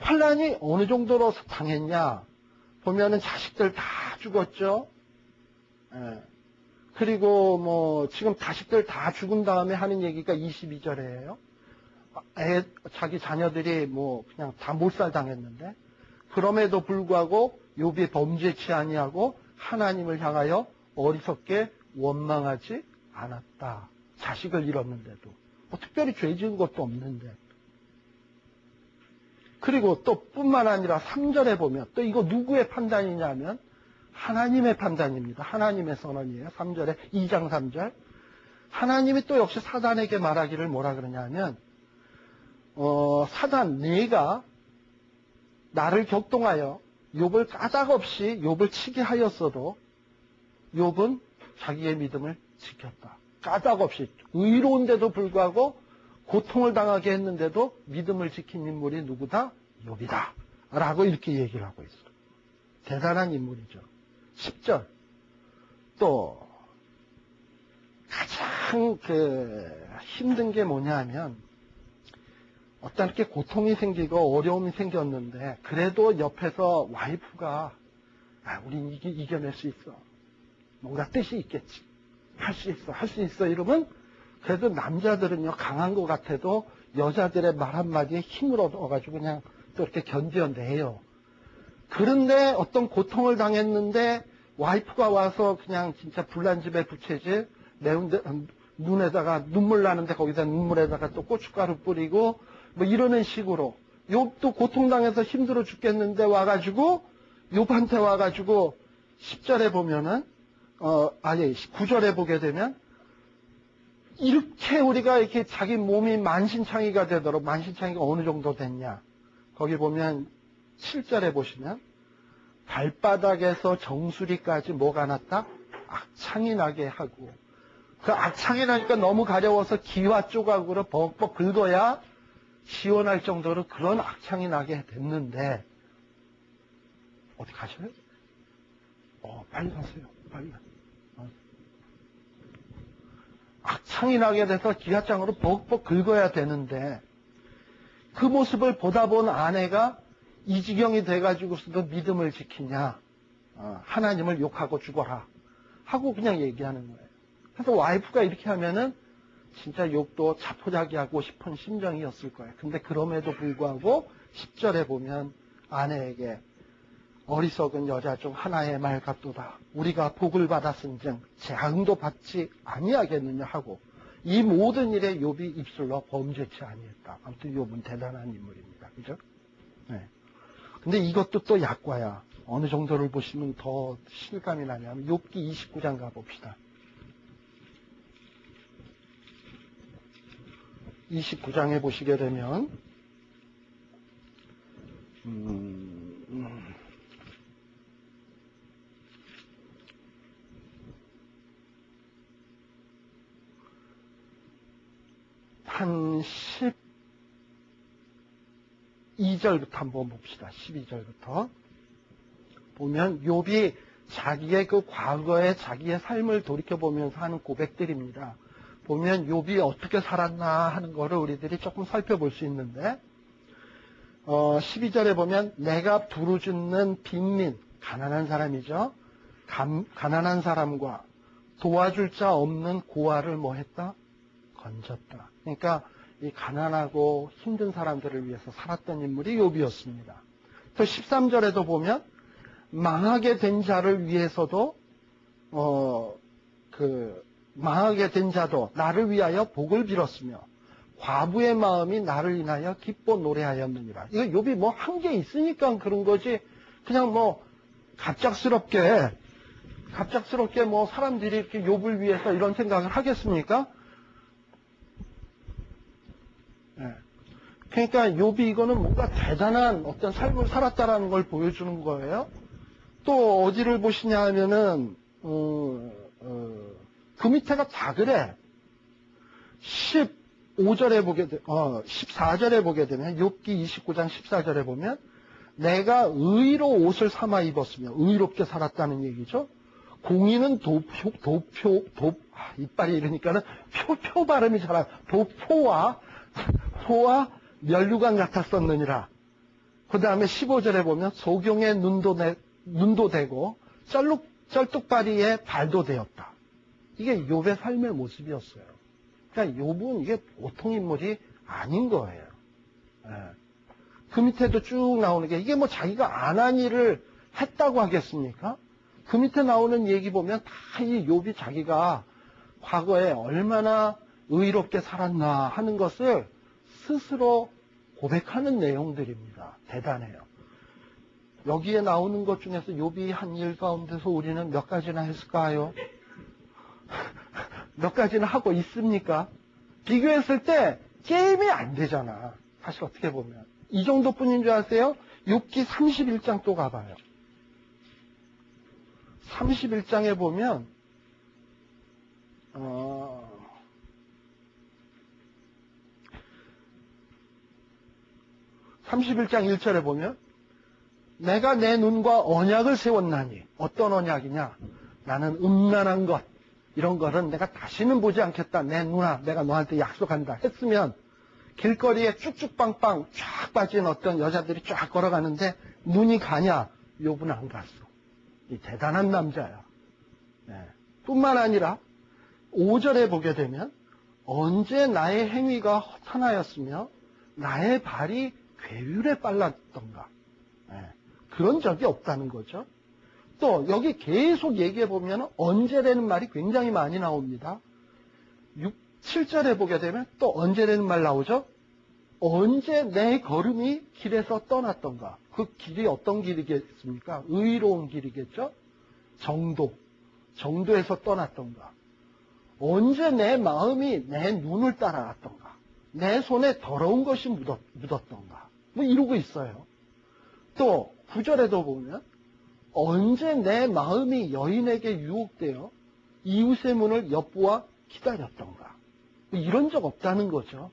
환난이 어느 정도로 당했냐 보면은 자식들 다 죽었죠. 예. 그리고 지금 자식들 다 죽은 다음에 하는 얘기가 22절이에요. 자기 자녀들이 그냥 다 몰살당했는데, 그럼에도 불구하고 욥이 범죄치 아니하고 하나님을 향하여 어리석게 원망하지 않았다. 자식을 잃었는데도 특별히 죄 지은 것도 없는데. 그리고 또 뿐만 아니라 3절에 보면 또 이거 누구의 판단이냐면 하나님의 판단입니다. 하나님의 선언이에요. 3절에 2장 3절. 하나님이 또 역시 사단에게 말하기를 뭐라 그러냐면 사단 네가 나를 격동하여 욥을 까닭없이 욥을 치게 하였어도 욥은 자기의 믿음을 지켰다. 까닭없이 의로운데도 불구하고 고통을 당하게 했는데도 믿음을 지킨 인물이 누구다? 욥이다. 라고 이렇게 얘기를 하고 있어요. 대단한 인물이죠. 10절. 또 가장 힘든 게 뭐냐면 어떤 이렇게 고통이 생기고 어려움이 생겼는데 그래도 옆에서 와이프가 우린 이겨낼 수 있어. 뭔가 뜻이 있겠지. 할 수 있어. 할 수 있어. 이러면 그래도 남자들은요 강한 것 같아도 여자들의 말 한마디에 힘을 얻어가지고 그냥 또 이렇게 견뎌내요. 그런데 어떤 고통을 당했는데 와이프가 와서 그냥 진짜 불난 집에 부채질 매운데 눈에다가 눈물 나는데 거기다 눈물에다가 또 고춧가루 뿌리고 이러는 식으로 욥도 고통당해서 힘들어 죽겠는데 와가지고 욥한테 와가지고 10절에 보면은 9절에 보게 되면 이렇게 우리가 이렇게 자기 몸이 만신창이가 되도록, 만신창이가 어느 정도 됐냐 거기 보면 7절에 보시면 발바닥에서 정수리까지 뭐가 났다? 악창이 나게 하고, 그 악창이 나니까 너무 가려워서 기와 조각으로 벅벅 긁어야 시원할 정도로 그런 악창이 나게 됐는데 어디 가셔요? 빨리 가세요. 빨리. 악창이 나게 돼서 기와장으로 벅벅 긁어야 되는데 그 모습을 보다 본 아내가 이 지경이 돼가지고서도 믿음을 지키냐, 하나님을 욕하고 죽어라 하고 그냥 얘기하는 거예요. 그래서 와이프가 이렇게 하면은 진짜 욥도 자포자기하고 싶은 심정이었을 거예요. 근데 그럼에도 불구하고 10절에 보면 아내에게 어리석은 여자 중 하나의 말 같도다. 우리가 복을 받았은즉 재앙도 받지 아니하겠느냐 하고 이 모든 일에 욥이 입술로 범죄치 아니했다. 아무튼 욥은 대단한 인물입니다. 그죠? 네. 근데 이것도 또 약과야. 어느 정도를 보시면 더 실감이 나냐면 욥기 29장 가봅시다. 29장에 보시게 되면 한 12절부터 한번 봅시다. 12절부터 보면 욥이 자기의 그 과거의 자기의 삶을 돌이켜보면서 하는 고백들입니다. 보면 욥이 어떻게 살았나 하는 거를 우리들이 조금 살펴볼 수 있는데 12절에 보면 내가 부르짖는 빈민, 가난한 사람이죠. 가난한 사람과 도와줄 자 없는 고아를 뭐 했다? 건졌다. 그러니까 이 가난하고 힘든 사람들을 위해서 살았던 인물이 욥이었습니다. 또 13절에도 보면 망하게 된 자를 위해서도 망하게 된 자도 나를 위하여 복을 빌었으며 과부의 마음이 나를 인하여 기뻐 노래하였느니라. 이거 욥이 뭐 한 게 있으니까 그런 거지. 그냥 뭐 갑작스럽게 뭐 사람들이 이렇게 욥을 위해서 이런 생각을 하겠습니까? 네. 그러니까 욥이 이거는 뭔가 대단한 어떤 삶을 살았다라는 걸 보여주는 거예요. 또 어디를 보시냐 하면은 그 밑에가 다 그래. 14절에 보게 되면 욥기 29장 14절에 보면 내가 의로 옷을 삼아 입었으며 의롭게 살았다는 얘기죠. 공의는 이빨이 이러니까는 표 발음이 잘 안, 포와 면류관 같았었느니라. 그 다음에 15절에 보면 소경의 눈도 되고 쩔뚝바리의 발도 되었다. 이게 욥의 삶의 모습이었어요. 그러니까 욥은 이게 보통 인물이 아닌 거예요. 예. 그 밑에도 쭉 나오는 게 이게 뭐 자기가 안 한 일을 했다고 하겠습니까? 그 밑에 나오는 얘기 보면 다 이 욥이 자기가 과거에 얼마나 의롭게 살았나 하는 것을 스스로 고백하는 내용들입니다. 대단해요. 여기에 나오는 것 중에서 욥이 한 일 가운데서 우리는 몇 가지나 했을까요? 몇 가지나 하고 있습니까? 비교했을 때 게임이 안 되잖아. 사실 어떻게 보면. 이 정도뿐인 줄 아세요? 욥기 31장 또 가봐요. 31장에 보면 31장 1절에 보면 내가 내 눈과 언약을 세웠나니 어떤 언약이냐? 나는 음란한 것 이런 거는 내가 다시는 보지 않겠다. 내 누나 내가 너한테 약속한다 했으면 길거리에 쭉쭉빵빵 쫙 빠진 어떤 여자들이 쫙 걸어가는데 눈이 가냐? 욥은 안 갔어. 이 대단한 남자야. 네. 뿐만 아니라 5절에 보게 되면 언제 나의 행위가 허탄하였으며 나의 발이 괴율에 빨랐던가. 네. 그런 적이 없다는 거죠. 또 여기 계속 얘기해 보면 언제라는 말이 굉장히 많이 나옵니다. 7절에 보게 되면 또 언제라는 말 나오죠. 언제 내 걸음이 길에서 떠났던가. 그 길이 어떤 길이겠습니까? 의로운 길이겠죠. 정도에서 떠났던가. 언제 내 마음이 내 눈을 따라갔던가. 내 손에 더러운 것이 묻었던가. 뭐 이러고 있어요. 또 9절에도 보면 언제 내 마음이 여인에게 유혹되어 이웃의 문을 엿보아 기다렸던가. 뭐 이런 적 없다는 거죠.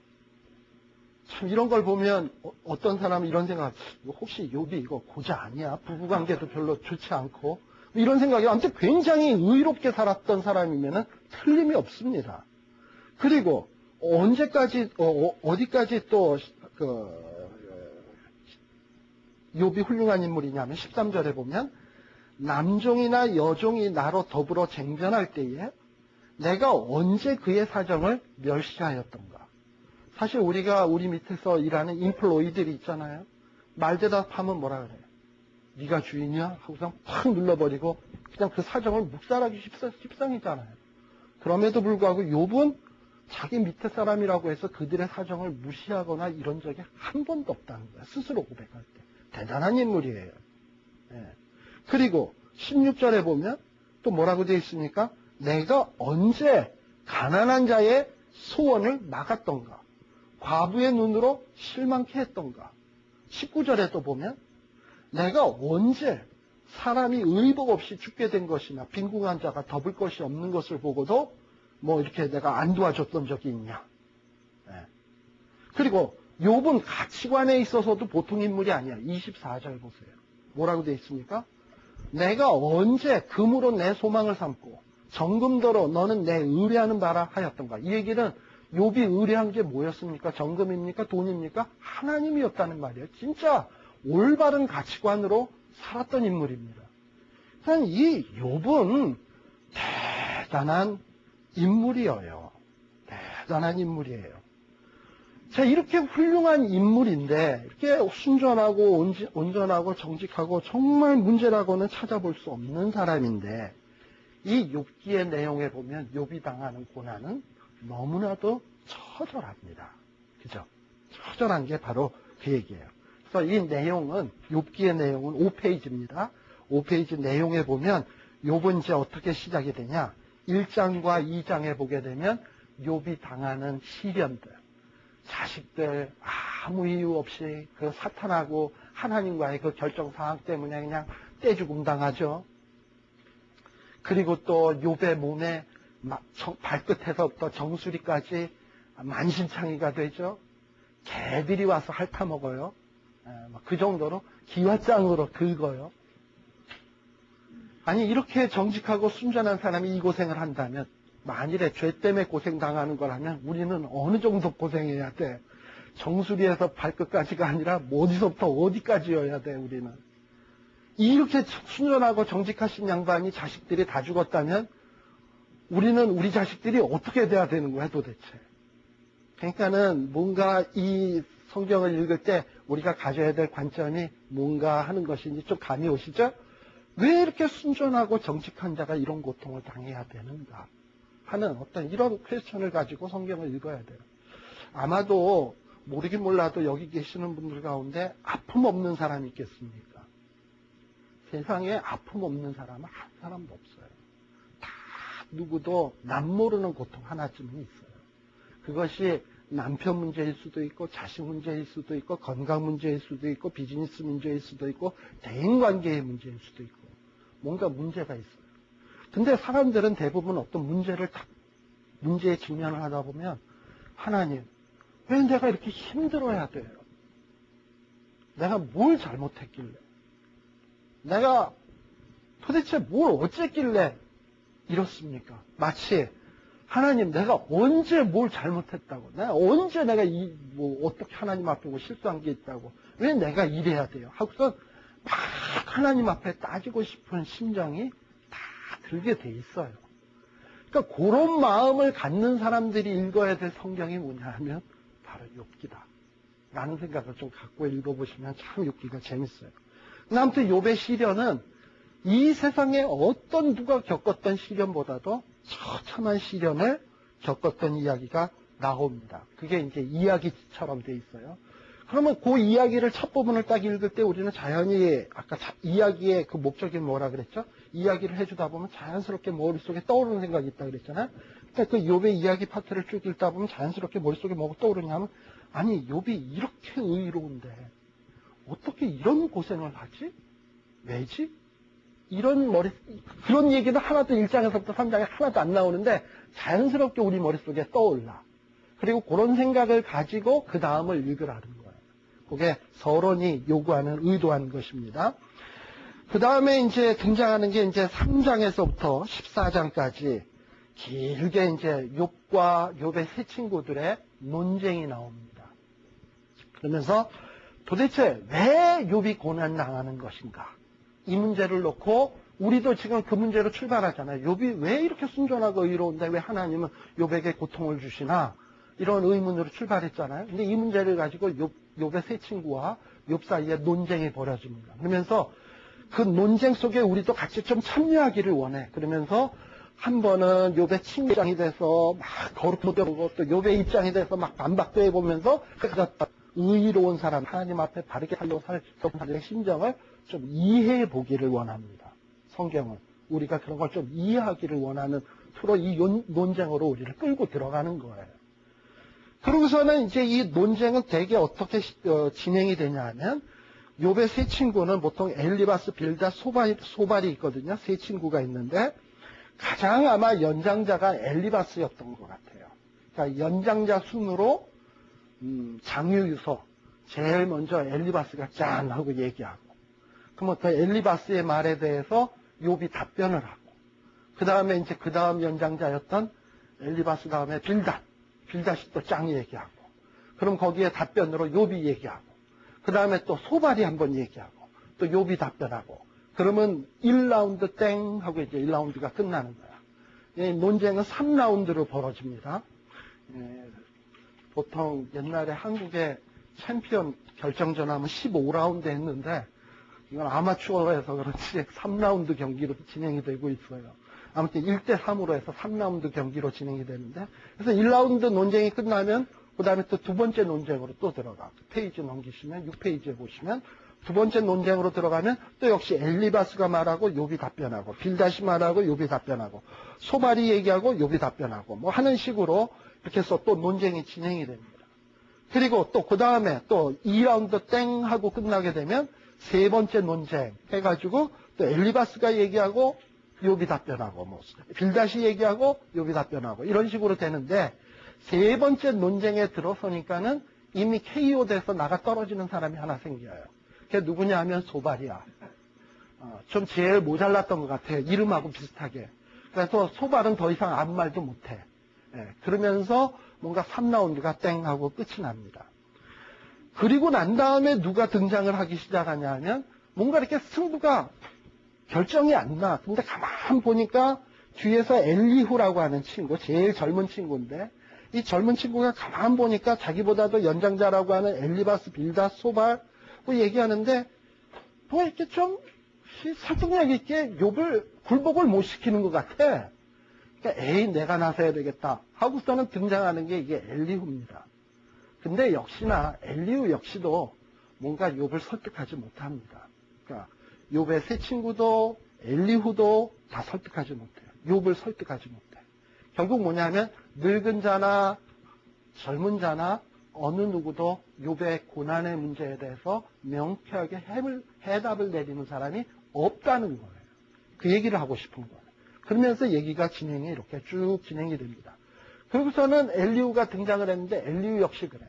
참 이런 걸 보면 어떤 사람은 이런 생각, 혹시 욥이 이거 고자 아니야? 부부관계도 별로 좋지 않고 이런 생각이 아무튼 굉장히 의롭게 살았던 사람이면 틀림이 없습니다. 그리고 언제까지 어디까지 또 욥이 훌륭한 인물이냐면 13절에 보면 남종이나 여종이 나로 더불어 쟁변할 때에 내가 언제 그의 사정을 멸시하였던가. 사실 우리 밑에서 일하는 인플로이들이 있잖아요. 말대답하면 뭐라 그래요? 네가 주인이야? 하고서 팍 눌러버리고 그냥 그 사정을 묵살하기 십상이잖아요. 그럼에도 불구하고 욥은 자기 밑에 사람이라고 해서 그들의 사정을 무시하거나 이런 적이 한 번도 없다는 거예요. 스스로 고백할 때. 대단한 인물이에요. 예. 그리고 16절에 보면 또 뭐라고 되어 있습니까? 내가 언제 가난한 자의 소원을 막았던가. 과부의 눈으로 실망케 했던가. 19절에 또 보면 내가 언제 사람이 의복 없이 죽게 된 것이나 빈궁한 자가 덮을 것이 없는 것을 보고도 뭐 이렇게 내가 안 도와줬던 적이 있냐. 네. 그리고 욥은 가치관에 있어서도 보통 인물이 아니야. 24절 보세요. 뭐라고 되어 있습니까? 내가 언제 금으로 내 소망을 삼고 정금더러 너는 내 의뢰하는 바라 하였던가. 이 얘기는 욥이 의뢰한 게 뭐였습니까? 정금입니까? 돈입니까? 하나님이었다는 말이에요. 진짜 올바른 가치관으로 살았던 인물입니다. 그러니까 이 욥은 대단한 인물이에요. 대단한 인물이에요. 자, 이렇게 훌륭한 인물인데 이렇게 순전하고 온전하고 정직하고 정말 문제라고는 찾아볼 수 없는 사람인데 이 욥기의 내용에 보면 욥이 당하는 고난은 너무나도 처절합니다. 그죠? 처절한 게 바로 그 얘기예요. 그래서 이 내용은 욥기의 내용은 5페이지입니다. 5페이지 내용에 보면 욥은 이제 어떻게 시작이 되냐? 1장과 2장에 보게 되면 욥이 당하는 시련들, 자식들 아무 이유 없이 그 사탄하고 하나님과의 그 결정사항 때문에 그냥 떼죽음 당하죠. 그리고 또 욥의 몸에 발끝에서부터 정수리까지 만신창이가 되죠. 개들이 와서 핥아먹어요. 그 정도로 기와장으로 긁어요. 아니 이렇게 정직하고 순전한 사람이 이 고생을 한다면 만일에 죄 때문에 고생당하는 거라면 우리는 어느 정도 고생해야 돼. 정수리에서 발끝까지가 아니라 어디서부터 어디까지여야 돼 우리는. 이렇게 순전하고 정직하신 양반이 자식들이 다 죽었다면 우리는 우리 자식들이 어떻게 돼야 되는 거야 도대체. 그러니까는 뭔가 이 성경을 읽을 때 우리가 가져야 될 관점이 뭔가 하는 것인지 좀 감이 오시죠? 왜 이렇게 순전하고 정직한 자가 이런 고통을 당해야 되는가 하는 어떤 이런 퀘스천을 가지고 성경을 읽어야 돼요. 아마도 모르긴 몰라도 여기 계시는 분들 가운데 아픔 없는 사람이 있겠습니까? 세상에 아픔 없는 사람은 한 사람도 없어요. 다 누구도 남 모르는 고통 하나쯤은 있어요. 그것이 남편 문제일 수도 있고 자식 문제일 수도 있고 건강 문제일 수도 있고 비즈니스 문제일 수도 있고 대인관계의 문제일 수도 있고 뭔가 문제가 있어요. 근데 사람들은 대부분 어떤 문제에 직면을 하다 보면 하나님 왜 내가 이렇게 힘들어야 돼요? 내가 뭘 잘못했길래? 내가 도대체 뭘 어쨌길래 이렇습니까? 마치 하나님 내가 언제 뭘 잘못했다고? 언제 내가 어떻게 하나님 앞에 뭐 실수한 게 있다고? 왜 내가 이래야 돼요? 하고서 막 하나님 앞에 따지고 싶은 심정이 다 들게 돼 있어요. 그러니까 그런 마음을 갖는 사람들이 읽어야 될 성경이 뭐냐 하면 바로 욥기다. 라는 생각을 좀 갖고 읽어보시면 참 욥기가 재밌어요. 아무튼 욥의 시련은 이 세상에 어떤 누가 겪었던 시련보다도 처참한 시련을 겪었던 이야기가 나옵니다. 그게 이제 이야기처럼 돼 있어요. 그러면 그 이야기를 첫 부분을 딱 읽을 때 우리는 자연히 아까 이야기의 그 목적이 뭐라 그랬죠? 이야기를 해주다 보면 자연스럽게 머릿속에 떠오르는 생각이 있다 그랬잖아요. 그러니까 그 욥의 이야기 파트를 쭉 읽다 보면 자연스럽게 머릿속에 뭐가 떠오르냐면 아니 욥이 이렇게 의로운데 어떻게 이런 고생을 하지? 왜지? 그런 얘기도 하나도 1장에서부터 3장에 하나도 안 나오는데 자연스럽게 우리 머릿속에 떠올라. 그리고 그런 생각을 가지고 그 다음을 읽으라는 거예요. 그게 서론이 요구하는, 의도하는 것입니다. 그 다음에 이제 등장하는 게 이제 3장에서부터 14장까지 길게 이제 욥과 욥의 세 친구들의 논쟁이 나옵니다. 그러면서 도대체 왜 욥이 고난 당하는 것인가? 이 문제를 놓고 우리도 지금 그 문제로 출발하잖아요. 욥이 왜 이렇게 순전하고 의로운데 왜 하나님은 욥에게 고통을 주시나? 이런 의문으로 출발했잖아요. 근데 이 문제를 가지고 욥의 세 친구와 욥 사이에 논쟁이 벌어집니다. 그러면서 그 논쟁 속에 우리도 같이 좀 참여하기를 원해. 그러면서 한 번은 욥의 친구 입장이 돼서 막 거룩하게 보고 또 욥의 입장이 돼서 막 반박도 해보면서 의로운 사람, 하나님 앞에 바르게 살려고 살 사람의 심정을 좀 이해해 보기를 원합니다. 성경은 우리가 그런 걸 좀 이해하기를 원하는 서로 이 논쟁으로 우리를 끌고 들어가는 거예요. 그러고서는 이제 이 논쟁은 대개 어떻게 진행이 되냐 하면 욥의 세 친구는 보통 엘리바스, 빌닷, 소발이 있거든요. 세 친구가 있는데 가장 아마 연장자가 엘리바스였던 것 같아요. 그러니까 연장자 순으로 장유유서 제일 먼저 엘리바스가 짠 하고 얘기하고 그러면 그 엘리바스의 말에 대해서 욥이 답변을 하고 그 다음에 이제 그 다음 연장자였던 엘리바스 다음에 빌닷이 또 짱 얘기하고, 그럼 거기에 답변으로 욥이 얘기하고, 그 다음에 또 소발이 한번 얘기하고, 또 욥이 답변하고, 그러면 1라운드 땡 하고 이제 1라운드가 끝나는 거야. 이 논쟁은 3라운드로 벌어집니다. 보통 옛날에 한국의 챔피언 결정전 하면 15라운드 했는데, 이건 아마추어에서 그렇지 3라운드 경기로 진행이 되고 있어요. 아무튼 1대3으로 해서 3라운드 경기로 진행이 되는데, 그래서 1라운드 논쟁이 끝나면 그 다음에 또 두 번째 논쟁으로 또 들어가. 페이지 넘기시면 6페이지에 보시면 두 번째 논쟁으로 들어가면 또 역시 엘리바스가 말하고 욥이 답변하고, 빌닷이 말하고 욥이 답변하고, 소발이 얘기하고 욥이 답변하고, 뭐 하는 식으로 이렇게 해서 또 논쟁이 진행이 됩니다. 그리고 또 그 다음에 또 2라운드 땡 하고 끝나게 되면 세 번째 논쟁 해가지고 또 엘리바스가 얘기하고 욥이 답변하고, 뭐 빌닷이 얘기하고 욥이 답변하고, 이런 식으로 되는데, 세 번째 논쟁에 들어서니까는 이미 KO 돼서 나가 떨어지는 사람이 하나 생겨요. 그게 누구냐 하면 소발이야. 좀 제일 모자랐던 것 같아요. 이름하고 비슷하게. 그래서 소발은 더 이상 아무 말도 못해. 그러면서 뭔가 3라운드가 땡 하고 끝이 납니다. 그리고 난 다음에 누가 등장을 하기 시작하냐 하면 뭔가 이렇게 승부가 결정이 안 나. 근데 가만 보니까 뒤에서 엘리후라고 하는 친구, 제일 젊은 친구인데, 이 젊은 친구가 가만 보니까 자기보다도 연장자라고 하는 엘리바스, 빌닷, 소발 뭐 얘기하는데, 뭐 이렇게 좀 설득력 있게 욥을 굴복을 못 시키는 것 같아. 그러니까 에이 내가 나서야 되겠다 하고서는 등장하는 게 이게 엘리후입니다. 근데 역시나 엘리후 역시도 뭔가 욥을 설득하지 못합니다. 그러니까 욥의 세 친구도 엘리후도 다 설득하지 못해요. 욥을 설득하지 못해. 결국 뭐냐면 늙은 자나 젊은 자나 어느 누구도 욥의 고난의 문제에 대해서 명쾌하게 해답을 내리는 사람이 없다는 거예요. 그 얘기를 하고 싶은 거예요. 그러면서 얘기가 진행이 이렇게 쭉 진행이 됩니다. 그러고서는 엘리후가 등장을 했는데 엘리후 역시 그래.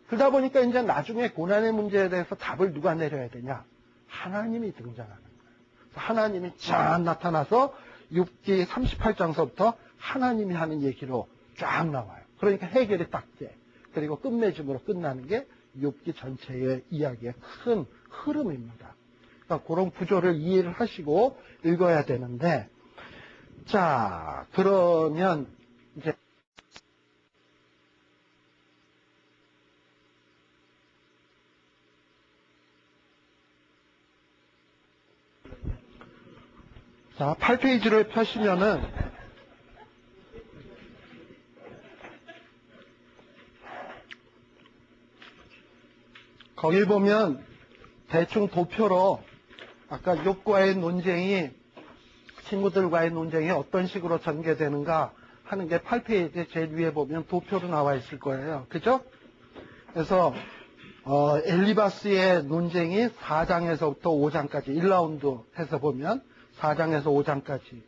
그러다 보니까 이제 나중에 고난의 문제에 대해서 답을 누가 내려야 되냐? 하나님이 등장하는 거예요. 하나님이 쫙 나타나서 6기 38장서부터 하나님이 하는 얘기로 쫙 나와요. 그러니까 해결이 딱 돼. 그리고 끝맺음으로 끝나는 게 6기 전체의 이야기의 큰 흐름입니다. 그러니까 그런 구조를 이해를 하시고 읽어야 되는데, 자, 그러면 이제 자, 8페이지를 펴시면은 거기 보면 대충 도표로 아까 욥과의 논쟁이, 친구들과의 논쟁이 어떤 식으로 전개되는가 하는 게 8페이지 제일 위에 보면 도표로 나와 있을 거예요. 그죠? 그래서 엘리바스의 논쟁이 4장에서부터 5장까지 1라운드 해서 보면 4장에서 5장까지,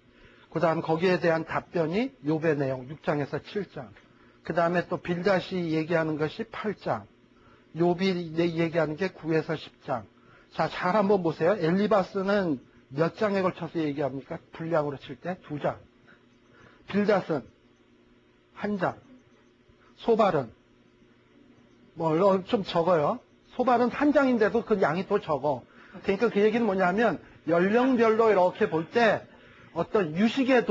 그 다음 거기에 대한 답변이 욥의 내용 6장에서 7장, 그 다음에 또 빌닷이 얘기하는 것이 8장, 욥이 얘기하는 게 9에서 10장. 자, 잘 한번 보세요. 엘리바스는 몇 장에 걸쳐서 얘기합니까? 분량으로 칠 때 2장. 빌닷은 1장. 소발은 뭐 좀 적어요. 소발은 1장인데도 그 양이 또 적어. 그러니까 그 얘기는 뭐냐면 연령별로 이렇게 볼 때 어떤 유식의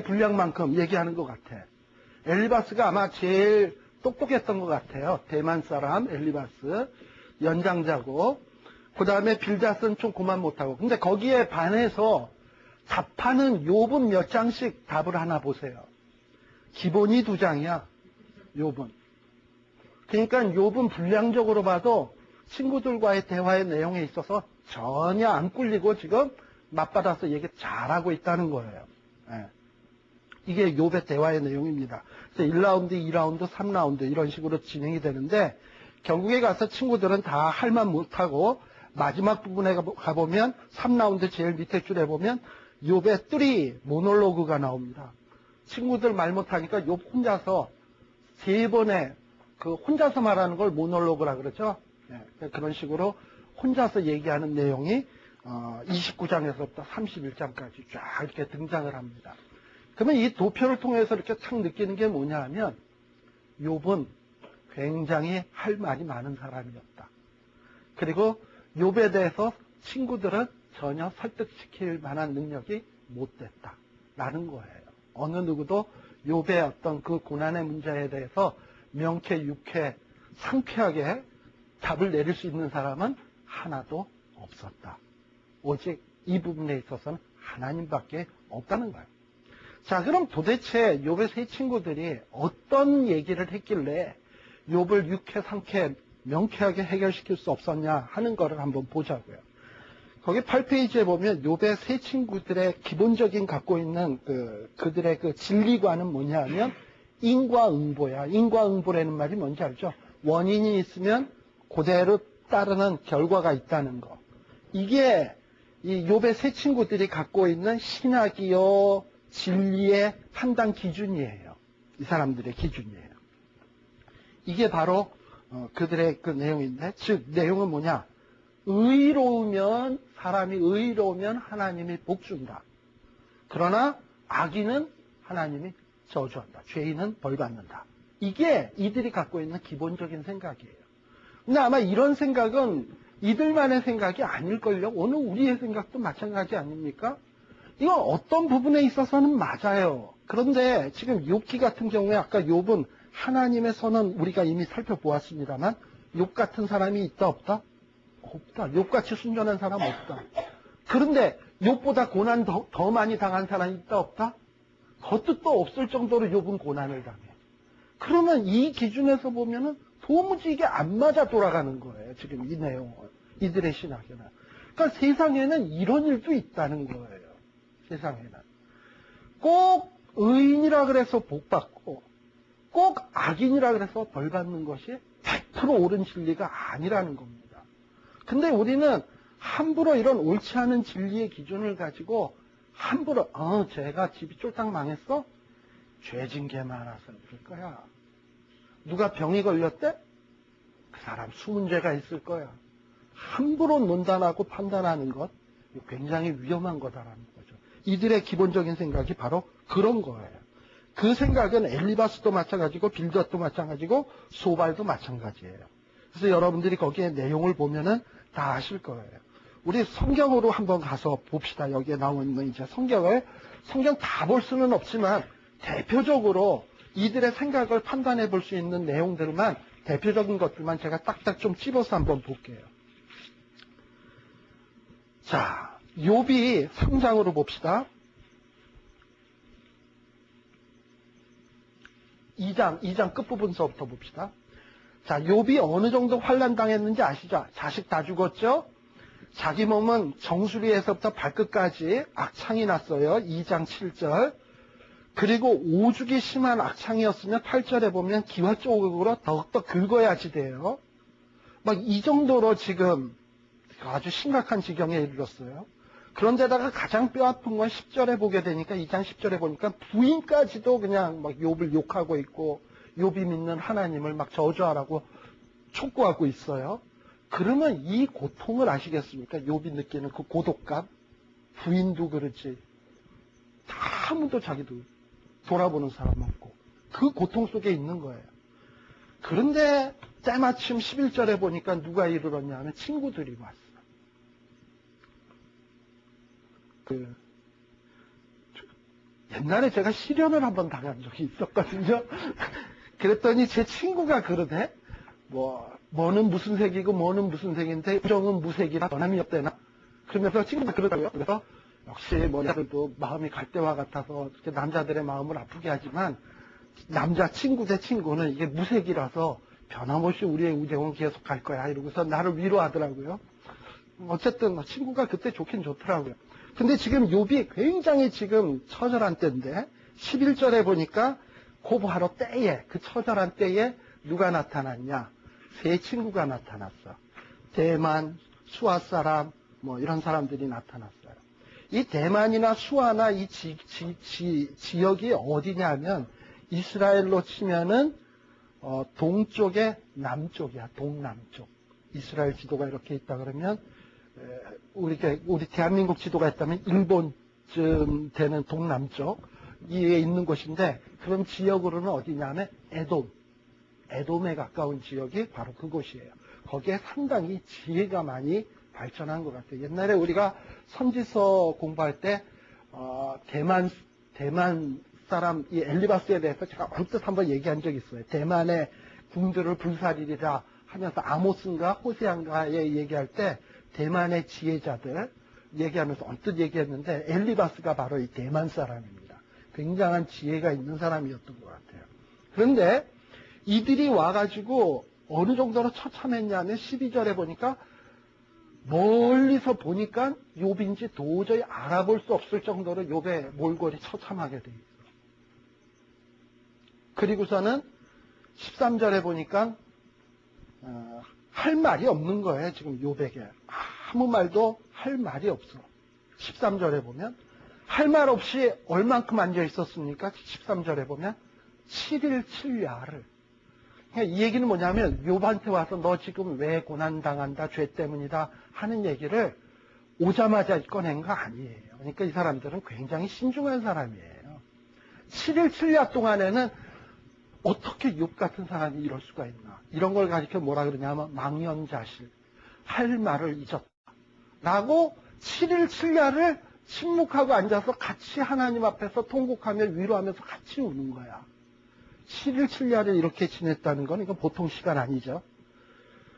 분량만큼 얘기하는 것 같아. 엘리바스가 아마 제일 똑똑했던 것 같아요. 대만 사람 엘리바스 연장자고, 그 다음에 빌닷은 좀 그만 못하고. 근데 거기에 반해서 답하는 욥은 몇 장씩 답을 하나 보세요. 기본이 2장이야. 욥은. 그러니까 욥은 분량적으로 봐도 친구들과의 대화의 내용에 있어서 전혀 안 꿀리고 지금 맞받아서 얘기 잘하고 있다는 거예요. 예. 이게 욥의 대화의 내용입니다. 그래서 1라운드, 2라운드, 3라운드 이런 식으로 진행이 되는데, 결국에 가서 친구들은 다 할 말 못하고 마지막 부분에 가보면 3라운드 제일 밑에 줄에 보면 욥의 3 모놀로그가 나옵니다. 친구들 말 못하니까 욥 혼자서 3번의 그 혼자서 말하는 걸 모놀로그라 그러죠. 네, 그런 식으로 혼자서 얘기하는 내용이 29장에서부터 31장까지 쫙 이렇게 등장을 합니다. 그러면 이 도표를 통해서 이렇게 탁 느끼는 게 뭐냐 하면 욥은 굉장히 할 말이 많은 사람이었다. 그리고 욥에 대해서 친구들은 전혀 설득시킬 만한 능력이 못 됐다라는 거예요. 어느 누구도 욥의 어떤 그 고난의 문제에 대해서 명쾌, 유쾌, 상쾌하게 답을 내릴 수 있는 사람은 하나도 없었다. 오직 이 부분에 있어서는 하나님밖에 없다는 거예요. 자, 그럼 도대체 욥의 세 친구들이 어떤 얘기를 했길래 욥을 유쾌, 상쾌, 명쾌하게 해결시킬 수 없었냐 하는 거를 한번 보자고요. 거기 8페이지에 보면 욥의 세 친구들의 기본적인 갖고 있는 그들의 그 진리관은 뭐냐 하면 인과응보야. 인과응보라는 말이 뭔지 알죠? 원인이 있으면 그대로 따르는 결과가 있다는 거. 이게 이 욥의 세 친구들이 갖고 있는 신학이요 진리의 판단 기준이에요. 이 사람들의 기준이에요. 이게 바로 그들의 그 내용인데, 즉 내용은 뭐냐? 사람이 의로우면 하나님이 복 준다. 그러나 악인은 하나님이 저주한다. 죄인은 벌 받는다. 이게 이들이 갖고 있는 기본적인 생각이에요. 근데 아마 이런 생각은 이들만의 생각이 아닐걸요. 오늘 우리의 생각도 마찬가지 아닙니까? 이건 어떤 부분에 있어서는 맞아요. 그런데 지금 욥기 같은 경우에 아까 욥은 하나님의 선은 우리가 이미 살펴보았습니다만 욥 같은 사람이 있다 없다? 없다. 욥같이 순전한 사람 없다. 그런데 욥보다 고난 더 많이 당한 사람이 있다 없다? 겉도 없을 정도로 욥은 고난을 당해. 그러면 이 기준에서 보면은 도무지 이게 안 맞아 돌아가는 거예요. 지금 이 내용은. 이들의 신학에는. 그러니까 세상에는 이런 일도 있다는 거예요. 세상에는. 꼭 의인이라 그래서 복 받고 꼭 악인이라 그래서 벌 받는 것이 100% 옳은 진리가 아니라는 겁니다. 근데 우리는 함부로 이런 옳지 않은 진리의 기준을 가지고 함부로 쟤가 집이 쫄딱 망했어? 죄진 게 많아서 그럴 거야. 누가 병이 걸렸대? 그 사람 숨은 죄가 있을 거야. 함부로 논단하고 판단하는 것 굉장히 위험한 거다라는 거죠. 이들의 기본적인 생각이 바로 그런 거예요. 그 생각은 엘리바스도 마찬가지고 빌닷도 마찬가지고 소발도 마찬가지예요. 그래서 여러분들이 거기에 내용을 보면은 다 아실 거예요. 우리 성경으로 한번 가서 봅시다. 여기에 나와 있는 이제 성경 다 볼 수는 없지만 대표적으로 이들의 생각을 판단해 볼 수 있는 내용들만 대표적인 것들만 제가 딱딱 좀 찝어서 한번 볼게요. 자, 욥이 3장으로 봅시다. 2장 끝부분서부터 봅시다. 자, 욥이 어느 정도 환난 당했는지 아시죠? 자식 다 죽었죠? 자기 몸은 정수리에서부터 발끝까지 악창이 났어요. 2장 7절. 그리고 오죽이 심한 악창이었으면 8절에 보면 기와 조각으로 더욱더 긁어야지 돼요. 막 이 정도로 지금 아주 심각한 지경에 이르렀어요. 그런데다가 가장 뼈아픈 건 10절에 보게 되니까 2장 10절에 보니까 부인까지도 그냥 막 욥을 욕하고 있고 욥이 믿는 하나님을 막 저주하라고 촉구하고 있어요. 그러면 이 고통을 아시겠습니까? 욥이 느끼는 그 고독감. 부인도 그렇지. 아무도 자기도 돌아보는 사람 없고 그 고통 속에 있는 거예요. 그런데 때마침 11절에 보니까 누가 이르렀냐 하면 친구들이 왔어. 옛날에 제가 시련을 한번 당한 적이 있었거든요. 그랬더니 제 친구가 그러대. 뭐는 무슨 색이고 뭐는 무슨 색인데 정은 무색이라 변함이 없대나. 그러면서 친구가 그러더라고요. 그래서 역시 여자들도 마음이 갈대와 같아서 이렇게 남자들의 마음을 아프게 하지만 남자 친구 대 친구는 이게 무색이라서 변함없이 우리의 우정은 계속 갈 거야. 이러고서 나를 위로하더라고요. 어쨌든 친구가 그때 좋긴 좋더라고요. 근데 지금 욥이 굉장히 지금 처절한 때인데 11절에 보니까 그 바로 때에 그 처절한 때에 누가 나타났냐? 세 친구가 나타났어. 대만, 수아 사람 이런 사람들이 나타났어요. 이 대만이나 수아나 이 지역이 어디냐면 이스라엘로 치면은 동쪽의 남쪽이야. 동남쪽. 이스라엘 지도가 이렇게 있다 그러면 우리 대한민국 지도가 있다면 일본쯤 되는 동남쪽에 있는 곳인데, 그런 지역으로는 어디냐면 에돔에 가까운 지역이 바로 그곳이에요. 거기에 상당히 지혜가 많이 발전한 것 같아요. 옛날에 우리가 선지서 공부할 때 대만 사람 이 엘리바스에 대해서 제가 얼핏 한번 얘기한 적이 있어요. 대만의 궁들을 불사리리라 하면서 아모스인가 호세아인가에 얘기할 때 대만의 지혜자들 얘기하면서 언뜻 얘기했는데, 엘리바스가 바로 이 대만 사람입니다. 굉장한 지혜가 있는 사람이었던 것 같아요. 그런데 이들이 와가지고 어느 정도로 처참했냐면 12절에 보니까 멀리서 보니까 욥인지 도저히 알아볼 수 없을 정도로 욥의 몰골이 처참하게 돼 있어요. 그리고서는 13절에 보니까 할 말이 없는 거예요. 지금 욥에게 아무 말도 할 말이 없어. 13절에 보면 할 말 없이 얼만큼 앉아 있었습니까? 13절에 보면 7일 7야를. 이 얘기는 뭐냐면 욥한테 와서 너 지금 왜 고난당한다, 죄 때문이다 하는 얘기를 오자마자 꺼낸 거 아니에요. 그러니까 이 사람들은 굉장히 신중한 사람이에요. 7일 7야 동안에는 어떻게 욥 같은 사람이 이럴 수가 있나. 이런 걸 가리켜 뭐라 그러냐면 망연자실, 할 말을 잊었다 라고 7일 7야를 침묵하고 앉아서 같이 하나님 앞에서 통곡하며 위로하면서 같이 우는 거야. 7일 7야를 이렇게 지냈다는 건 이건 보통 시간 아니죠.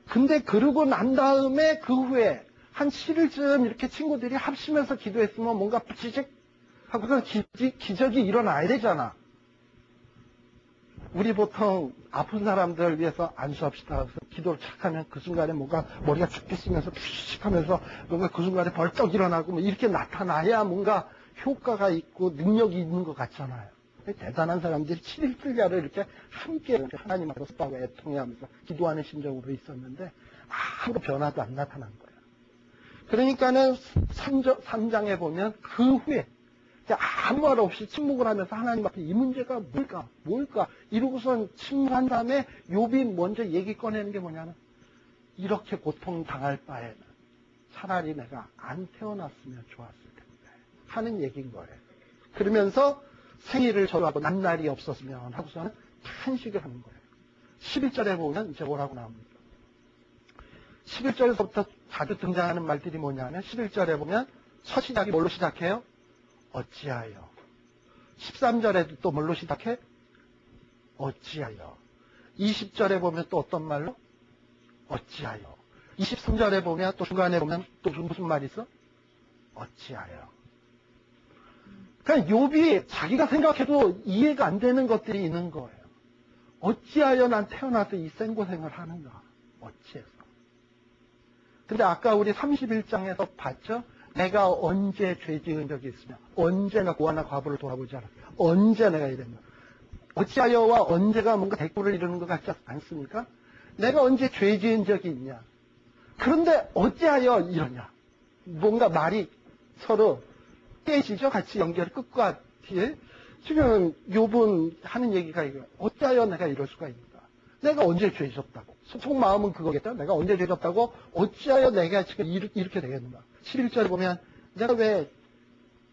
근데 그러고 난 다음에 그 후에 한 7일쯤 이렇게 친구들이 합심해서 기도했으면 뭔가 부지직 하고서 기적이 일어나야 되잖아. 우리 보통 아픈 사람들을 위해서 안수합시다. 그래서 기도를 착 하면 그 순간에 뭔가 머리가 죽게 쓰면서 푸식 하면서 뭔가 그 순간에 벌떡 일어나고 뭐 이렇게 나타나야 뭔가 효과가 있고 능력이 있는 것 같잖아요. 대단한 사람들이 7일 7야를 이렇게 함께 하나님 앞에서 싸고 애통해하면서 기도하는 심정으로 있었는데 아무 변화도 안 나타난 거예요. 그러니까는 3장에 보면 그 후에 아무 말 없이 침묵을 하면서 하나님 앞에 이 문제가 뭘까 이러고선 침묵한 다음에 욥이 먼저 얘기 꺼내는 게 뭐냐면 이렇게 고통 당할 바에는 차라리 내가 안 태어났으면 좋았을 텐데 하는 얘기인 거예요. 그러면서 생일을 저하고 난날이 없었으면 하고서는 탄식을 하는 거예요. 11절에 보면 이제 뭐라고 나옵니다. 11절에서부터 자주 등장하는 말들이 뭐냐면 11절에 보면 첫 시작이 뭘로 시작해요? 어찌하여. 13절에도 또 뭘로 시작해? 어찌하여. 20절에 보면 또 어떤 말로? 어찌하여. 23절에 보면 또 중간에 보면 또 무슨 말이 있어? 어찌하여. 그러니까 욥이 자기가 생각해도 이해가 안 되는 것들이 있는 거예요. 어찌하여 난 태어나서 이 생고생을 하는가? 어찌해서. 근데 아까 우리 31장에서 봤죠? 내가 언제 죄 지은 적이 있으며 언제 내가 고아나 과부를 돌아보지 않았어. 언제 내가 이랬냐. 어찌하여와 언제가 뭔가 대꾸를 이루는 것 같지 않습니까? 내가 언제 죄 지은 적이 있냐. 그런데 어찌하여 이러냐. 뭔가 말이 서로 깨지죠. 같이 연결 끝과 뒤에. 지금 욥은 하는 얘기가 이거. 어찌하여 내가 이럴 수가 있는가. 내가 언제 죄 졌다고. 속마음은 그거겠죠. 내가 언제 죄 졌다고. 어찌하여 내가 지금 이렇게 되겠는가. 11절에 보면 내가 왜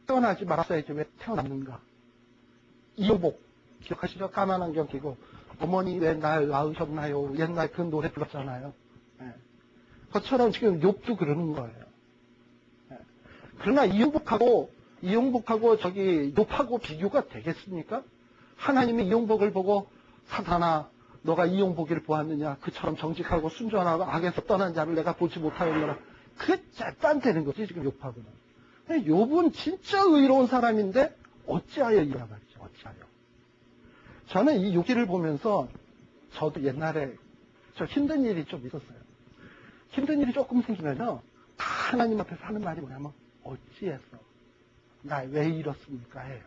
태어나지 말았어야지 왜 태어났는가. 이효복 기억하시죠? 까만 안경 끼고 어머니 왜 날 낳으셨나요? 옛날 그 노래 불렀잖아요. 네. 그것처럼 지금 욥도 그러는 거예요. 네. 그러나 이용복하고 저기 욥하고 비교가 되겠습니까? 하나님이 이용복을 보고 사탄아 너가 이용복이를 보았느냐? 그처럼 정직하고 순전하고 악에서 떠난 자를 내가 보지 못하였느냐? 그게 짤딴 되는 거지 지금 욥하고는. 욥은 진짜 의로운 사람인데 어찌하여 이라 말이죠. 어찌하여. 저는 이 욥기를 보면서 저도 옛날에 저 힘든 일이 좀 있었어요. 힘든 일이 조금 생기면요. 하나님 앞에서 하는 말이 뭐냐면 어찌해서 나 왜 이렇습니까 해요.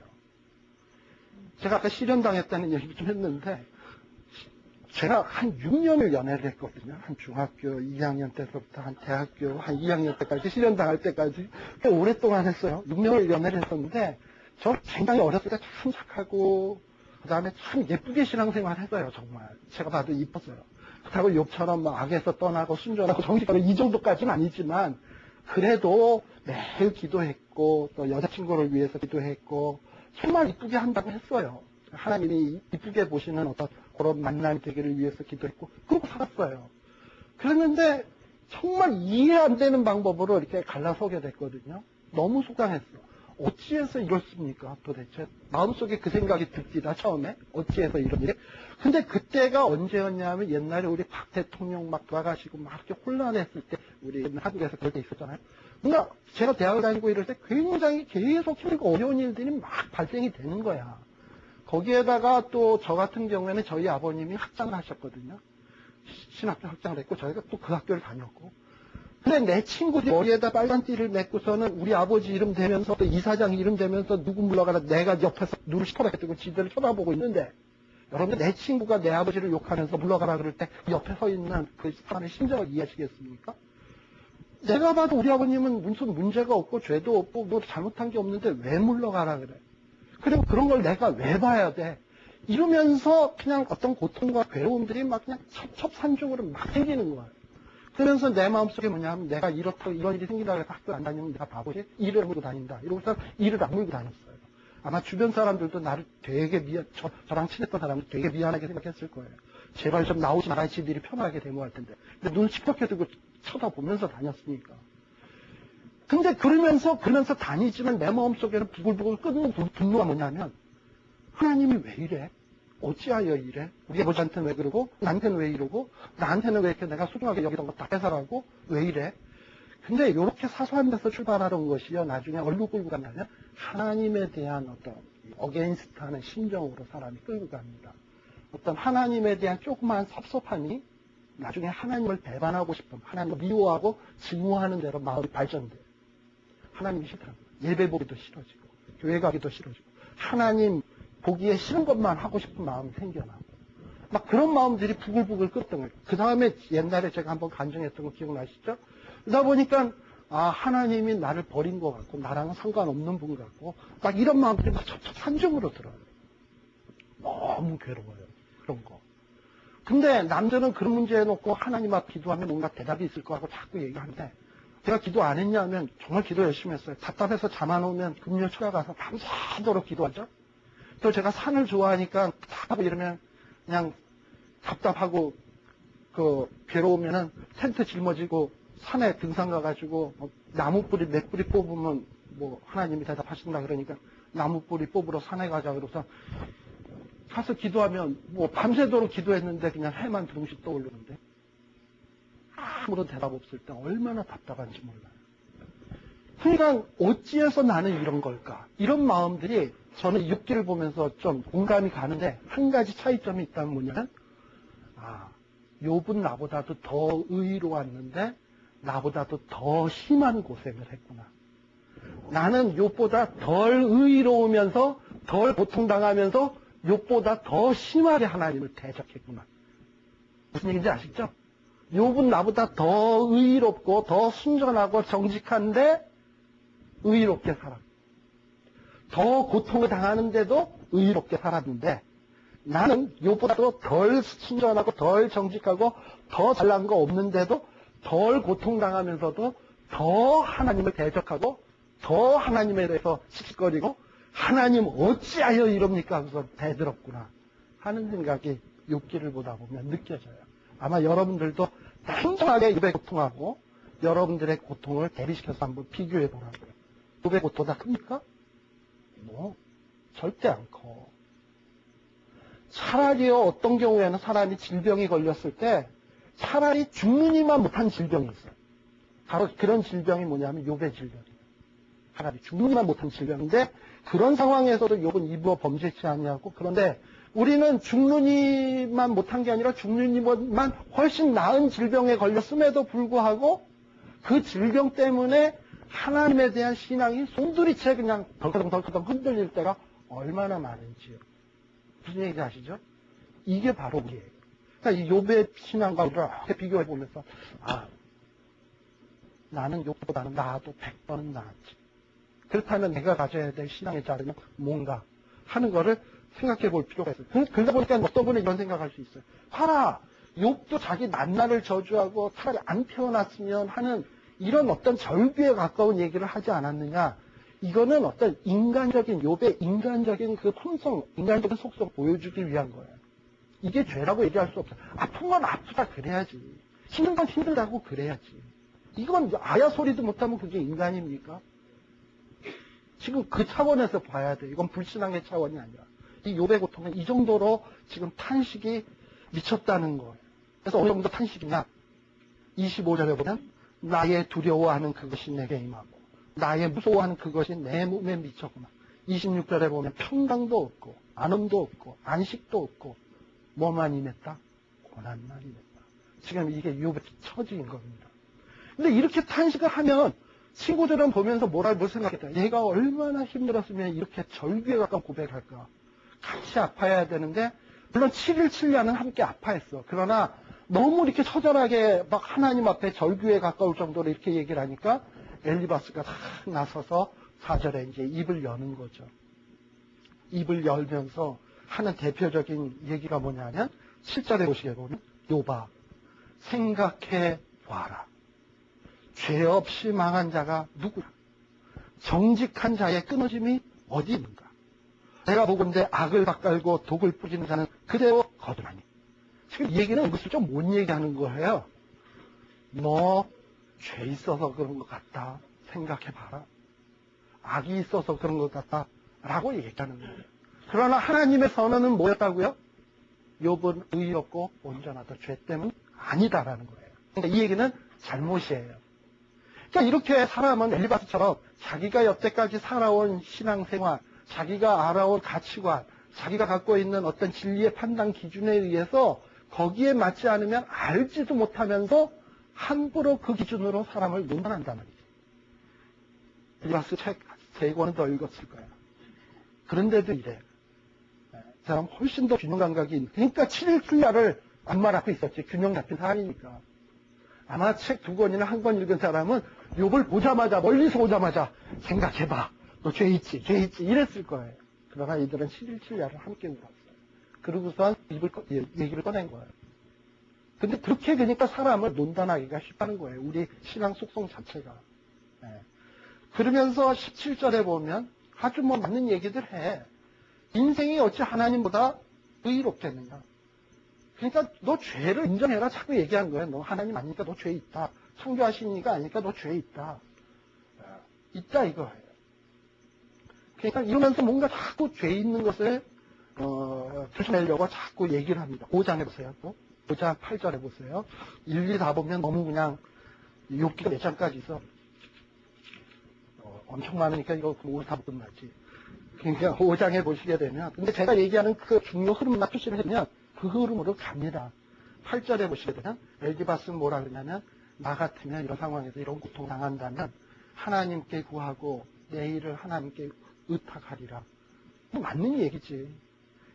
제가 아까 실현당했다는 얘기 좀 했는데 제가 한 6년을 연애를 했거든요. 한 중학교 2학년 때서부터 한 대학교 한 2학년 때까지 실현당할 때까지 꽤 오랫동안 했어요. 6년을 연애를 했었는데 저 굉장히 어렸을 때 참 착하고 그 다음에 참 예쁘게 신앙생활을 했어요. 정말 제가 봐도 이뻤어요. 그렇다고 욥처럼 막 악에서 떠나고 순전하고 정직하고 이 정도까지는 아니지만 그래도 매일 기도했고 또 여자친구를 위해서 기도했고 정말 이쁘게 한다고 했어요. 하나님이 이쁘게 보시는 어떤 그런 만남이 되기를 위해서 기도했고 그러고 살았어요. 그랬는데 정말 이해 안 되는 방법으로 이렇게 갈라서게 됐거든요. 너무 속상했어. 어찌해서 이렇습니까 도대체? 마음속에 그 생각이 듭니다. 처음에 어찌해서 이런 일이. 근데 그때가 언제였냐면 옛날에 우리 박 대통령 막 돌아가시고 막 이렇게 혼란했을 때 우리 한국에서 그럴 때 있었잖아요. 뭔가 제가 대학을 다니고 이럴 때 굉장히 계속 힘들고 어려운 일들이 막 발생이 되는 거야. 거기에다가 또 저 같은 경우에는 저희 아버님이 학장을 하셨거든요. 신학교 학장을 했고 저희가 또 그 학교를 다녔고. 근데 내 친구들이 머리에다 빨간 띠를 맺고서는 우리 아버지 이름 대면서 또 이사장 이름 대면서 누구 물러가라 내가 옆에서 눈을 시커멓게 뜨고 지들을 쳐다보고 있는데 여러분들 내 친구가 내 아버지를 욕하면서 물러가라 그럴 때 옆에 서 있는 그 사람의 심정을 이해하시겠습니까? 내가 봐도 우리 아버님은 무슨 문제가 없고 죄도 없고 뭐 잘못한 게 없는데 왜 물러가라 그래? 그리고 그런 걸 내가 왜 봐야 돼? 이러면서 그냥 어떤 고통과 괴로움들이 막 그냥 첩첩산중으로 막 생기는 거예요. 그러면서 내 마음속에 뭐냐면 내가 이렇다고 이런 일이 생기다고 해서 학교 안 다니면 내가 바보지? 일을 물고 다닌다. 이러고서 일을 안 물고 다녔어요. 아마 주변 사람들도 나를 되게 저랑 친했던 사람들 되게 미안하게 생각했을 거예요. 제발 좀 나오지 말아야 지들이 편하게 대모할 텐데. 근데 눈 시커멓게 뜨고 쳐다보면서 다녔으니까. 근데 그러면서 다니지만 내 마음속에는 부글부글 끓는 분노가 뭐냐면 하나님이 왜 이래? 어찌하여 이래? 우리 아버지한테는 왜 그러고 나한테는 왜 이러고 나한테는 왜 이렇게 내가 소중하게 여기던 거 다 뺏어가고 왜 이래? 근데 이렇게 사소한 데서 출발하는 것이요 나중에 얼룩 끌고 가면 하나님에 대한 어떤 어게인스트하는 심정으로 사람이 끌고 갑니다. 어떤 하나님에 대한 조그마한 섭섭함이 나중에 하나님을 배반하고 싶음, 하나님을 미워하고 증오하는 대로 마음이 발전돼요. 하나님이 싫다. 예배 보기도 싫어지고 교회 가기도 싫어지고 하나님 보기에 싫은 것만 하고 싶은 마음이 생겨나고 막 그런 마음들이 부글부글 끓던 거예요. 그 다음에 옛날에 제가 한번 간증했던 거 기억나시죠? 그러다 보니까 하나님이 나를 버린 것 같고 나랑은 상관없는 분 같고 막 이런 마음들이 막 산중으로 들어요. 너무 괴로워요. 그런 거. 근데 남들은 그런 문제 해놓고 하나님 앞 기도하면 뭔가 대답이 있을 거 하고 자꾸 얘기하는데 제가 기도 안 했냐면 정말 기도 열심히 했어요. 답답해서 잠 안 오면 금요 초에 가서 밤새도록 기도하죠. 또 제가 산을 좋아하니까 하고 이러면 그냥 답답하고 괴로우면은 텐트 짊어지고 산에 등산 가가지고 나무 뿌리 몇 뿌리 뽑으면 뭐 하나님이 대답하신다 그러니까 나무 뿌리 뽑으러 산에 가자 그래서 가서 기도하면 뭐 밤새도록 기도했는데 그냥 해만 둥실 떠오르는데 아무런 대답 없을 때 얼마나 답답한지 몰라요. 그러니까 어찌해서 나는 이런 걸까? 이런 마음들이 저는 욥기를 보면서 좀 공감이 가는데 한 가지 차이점이 있다면 뭐냐면 욥은 나보다도 더 의로웠는데 나보다도 더 심한 고생을 했구나. 나는 욥보다 덜 의로우면서 덜 고통당하면서 욥보다 더 심하게 하나님을 대적했구나. 무슨 얘기인지 아시죠? 욥은 나보다 더 의롭고 더 순전하고 정직한데 의롭게 살았고 더 고통을 당하는데도 의롭게 살았는데 나는 욥보다도 덜 순전하고 덜 정직하고 더 잘난 거 없는데도 덜 고통당하면서도 더 하나님을 대적하고 더 하나님에 대해서 씩씩거리고 하나님 어찌하여 이럽니까 하면서 대들었구나 하는 생각이 욥기를 보다 보면 느껴져요. 아마 여러분들도 평범하게 욥의 고통하고 여러분들의 고통을 대비시켜서 한번 비교해 보라고요. 욥의 고통보다 큽니까? 뭐 절대 안 커. 차라리요 어떤 경우에는 사람이 질병이 걸렸을 때 차라리 죽느니만 못한 질병이 있어요. 바로 그런 질병이 뭐냐면 욥의 질병이에요. 차라리 죽느니만 못한 질병인데 그런 상황에서도 욥은 입으로 범죄치 아니하고 그런데 우리는 죽느니만 못한 게 아니라 죽느니만 훨씬 나은 질병에 걸렸음에도 불구하고 그 질병 때문에 하나님에 대한 신앙이 송두리째 그냥 덜커덩 흔들릴 때가 얼마나 많은지요. 무슨 얘기인지 아시죠? 이게 바로 우리예요. 그러니까 이 욥의 신앙과 이렇게 비교해 보면서 나는 욥보다는 나도 100번은 나았지. 그렇다면 내가 가져야 될 신앙의 자리는 뭔가 하는 거를 생각해 볼 필요가 있어요. 그러다 보니까 어떤 분은 이런 생각할 수 있어요. 봐라, 욥도 자기 만나를 저주하고 차라리 안 태어났으면 하는 이런 어떤 절규에 가까운 얘기를 하지 않았느냐. 이거는 어떤 인간적인, 욥의 인간적인 그 품성, 인간적인 속성 보여주기 위한 거예요. 이게 죄라고 얘기할 수 없어. 아픈 건 아프다 그래야지. 힘든 건 힘들다고 그래야지. 이건 아야 소리도 못하면 그게 인간입니까? 지금 그 차원에서 봐야 돼. 이건 불신앙의 차원이 아니라. 이 욥의 고통은 이 정도로 지금 탄식이 미쳤다는 거예요. 그래서 어느 정도 탄식이냐? 25절에 보면 나의 두려워하는 그것이 내게 임하고 나의 무서워하는 그것이 내 몸에 미쳤구나. 26절에 보면 평강도 없고 안음도 없고 안식도 없고 뭐만 임했다? 고난만 임했다. 지금 이게 욥의 처지인 겁니다. 근데 이렇게 탄식을 하면 친구들은 보면서 뭘 생각했다. 얘가 얼마나 힘들었으면 이렇게 절규에 가까운 고백할까. 같이 아파야 되는데 물론 7일 7야는 함께 아파했어. 그러나 너무 이렇게 처절하게 막 하나님 앞에 절규에 가까울 정도로 이렇게 얘기를 하니까 엘리바스가 다 나서서 4절에 이제 입을 여는 거죠. 입을 열면서 하는 대표적인 얘기가 뭐냐면 7절에 보시게 보면 욥아 생각해 봐라. 죄 없이 망한 자가 누구라? 정직한 자의 끊어짐이 어디 있는가? 내가 보건대 악을 닦알고 독을 뿌리는 자는 그대로 거두나니. 지금 이 얘기는 은근슬쩍 뭔 얘기하는 거예요? 너 죄 있어서 그런 것 같다. 생각해봐라. 악이 있어서 그런 것 같다. 라고 얘기하는 거예요. 그러나 하나님의 선언은 뭐였다고요? 욥은 의롭고 온전하다. 죄 때문 아니다라는 거예요. 그러니까 이 얘기는 잘못이에요. 그러니까 이렇게 사람은 엘리바스처럼 자기가 여태까지 살아온 신앙생활, 자기가 알아온 가치관, 자기가 갖고 있는 어떤 진리의 판단 기준에 의해서 거기에 맞지 않으면 알지도 못하면서 함부로 그 기준으로 사람을 논란한단 말이죠. 엘리바스 책 3권은 더 읽었을 거예요. 그런데도 이래요. 사람 훨씬 더 균형 감각이 있는. 그러니까 7일 출야를 안 말하고 있었지. 균형 잡힌 사람이니까. 아마 책 2권이나 1권 읽은 사람은 욥을 보자마자 멀리서 오자마자 생각해봐. 너 죄 있지 이랬을 거예요. 그러나 이들은 7일 7야를 함께 울었어요. 그러고선 얘기를 꺼낸 거예요. 근데 그렇게 되니까 사람을 논단하기가 쉽다는 거예요. 우리 신앙 속성 자체가. 네. 그러면서 17절에 보면 아주 뭐 맞는 얘기들 해. 인생이 어찌 하나님보다 의롭겠느냐. 그러니까 너 죄를 인정해라 자꾸 얘기하는 거예요. 너 하나님 아니니까 너 죄 있다. 창조하시니까 아니니까 너 죄 있다. 있다 이거예요. 그러니까 이러면서 뭔가 자꾸 죄 있는 것을 조심하려고 자꾸 얘기를 합니다. 5장에 보세요. 또 5장 8절에 보세요. 1, 2 다 보면 너무 그냥 욥기가 몇 장까지 있어. 엄청 많으니까 이거 오늘 다 끝나지. 그러니까 5장에 보시게 되면 근데 제가 얘기하는 그 중요 흐름을 표시를 해주면 그 흐름으로 갑니다. 8절에 보시게 되면 엘리바스는 뭐라 그러냐면 나 같으면 이런 상황에서 이런 고통 당한다면 하나님께 구하고 내 일을 하나님께 의탁하리라. 맞는 얘기지.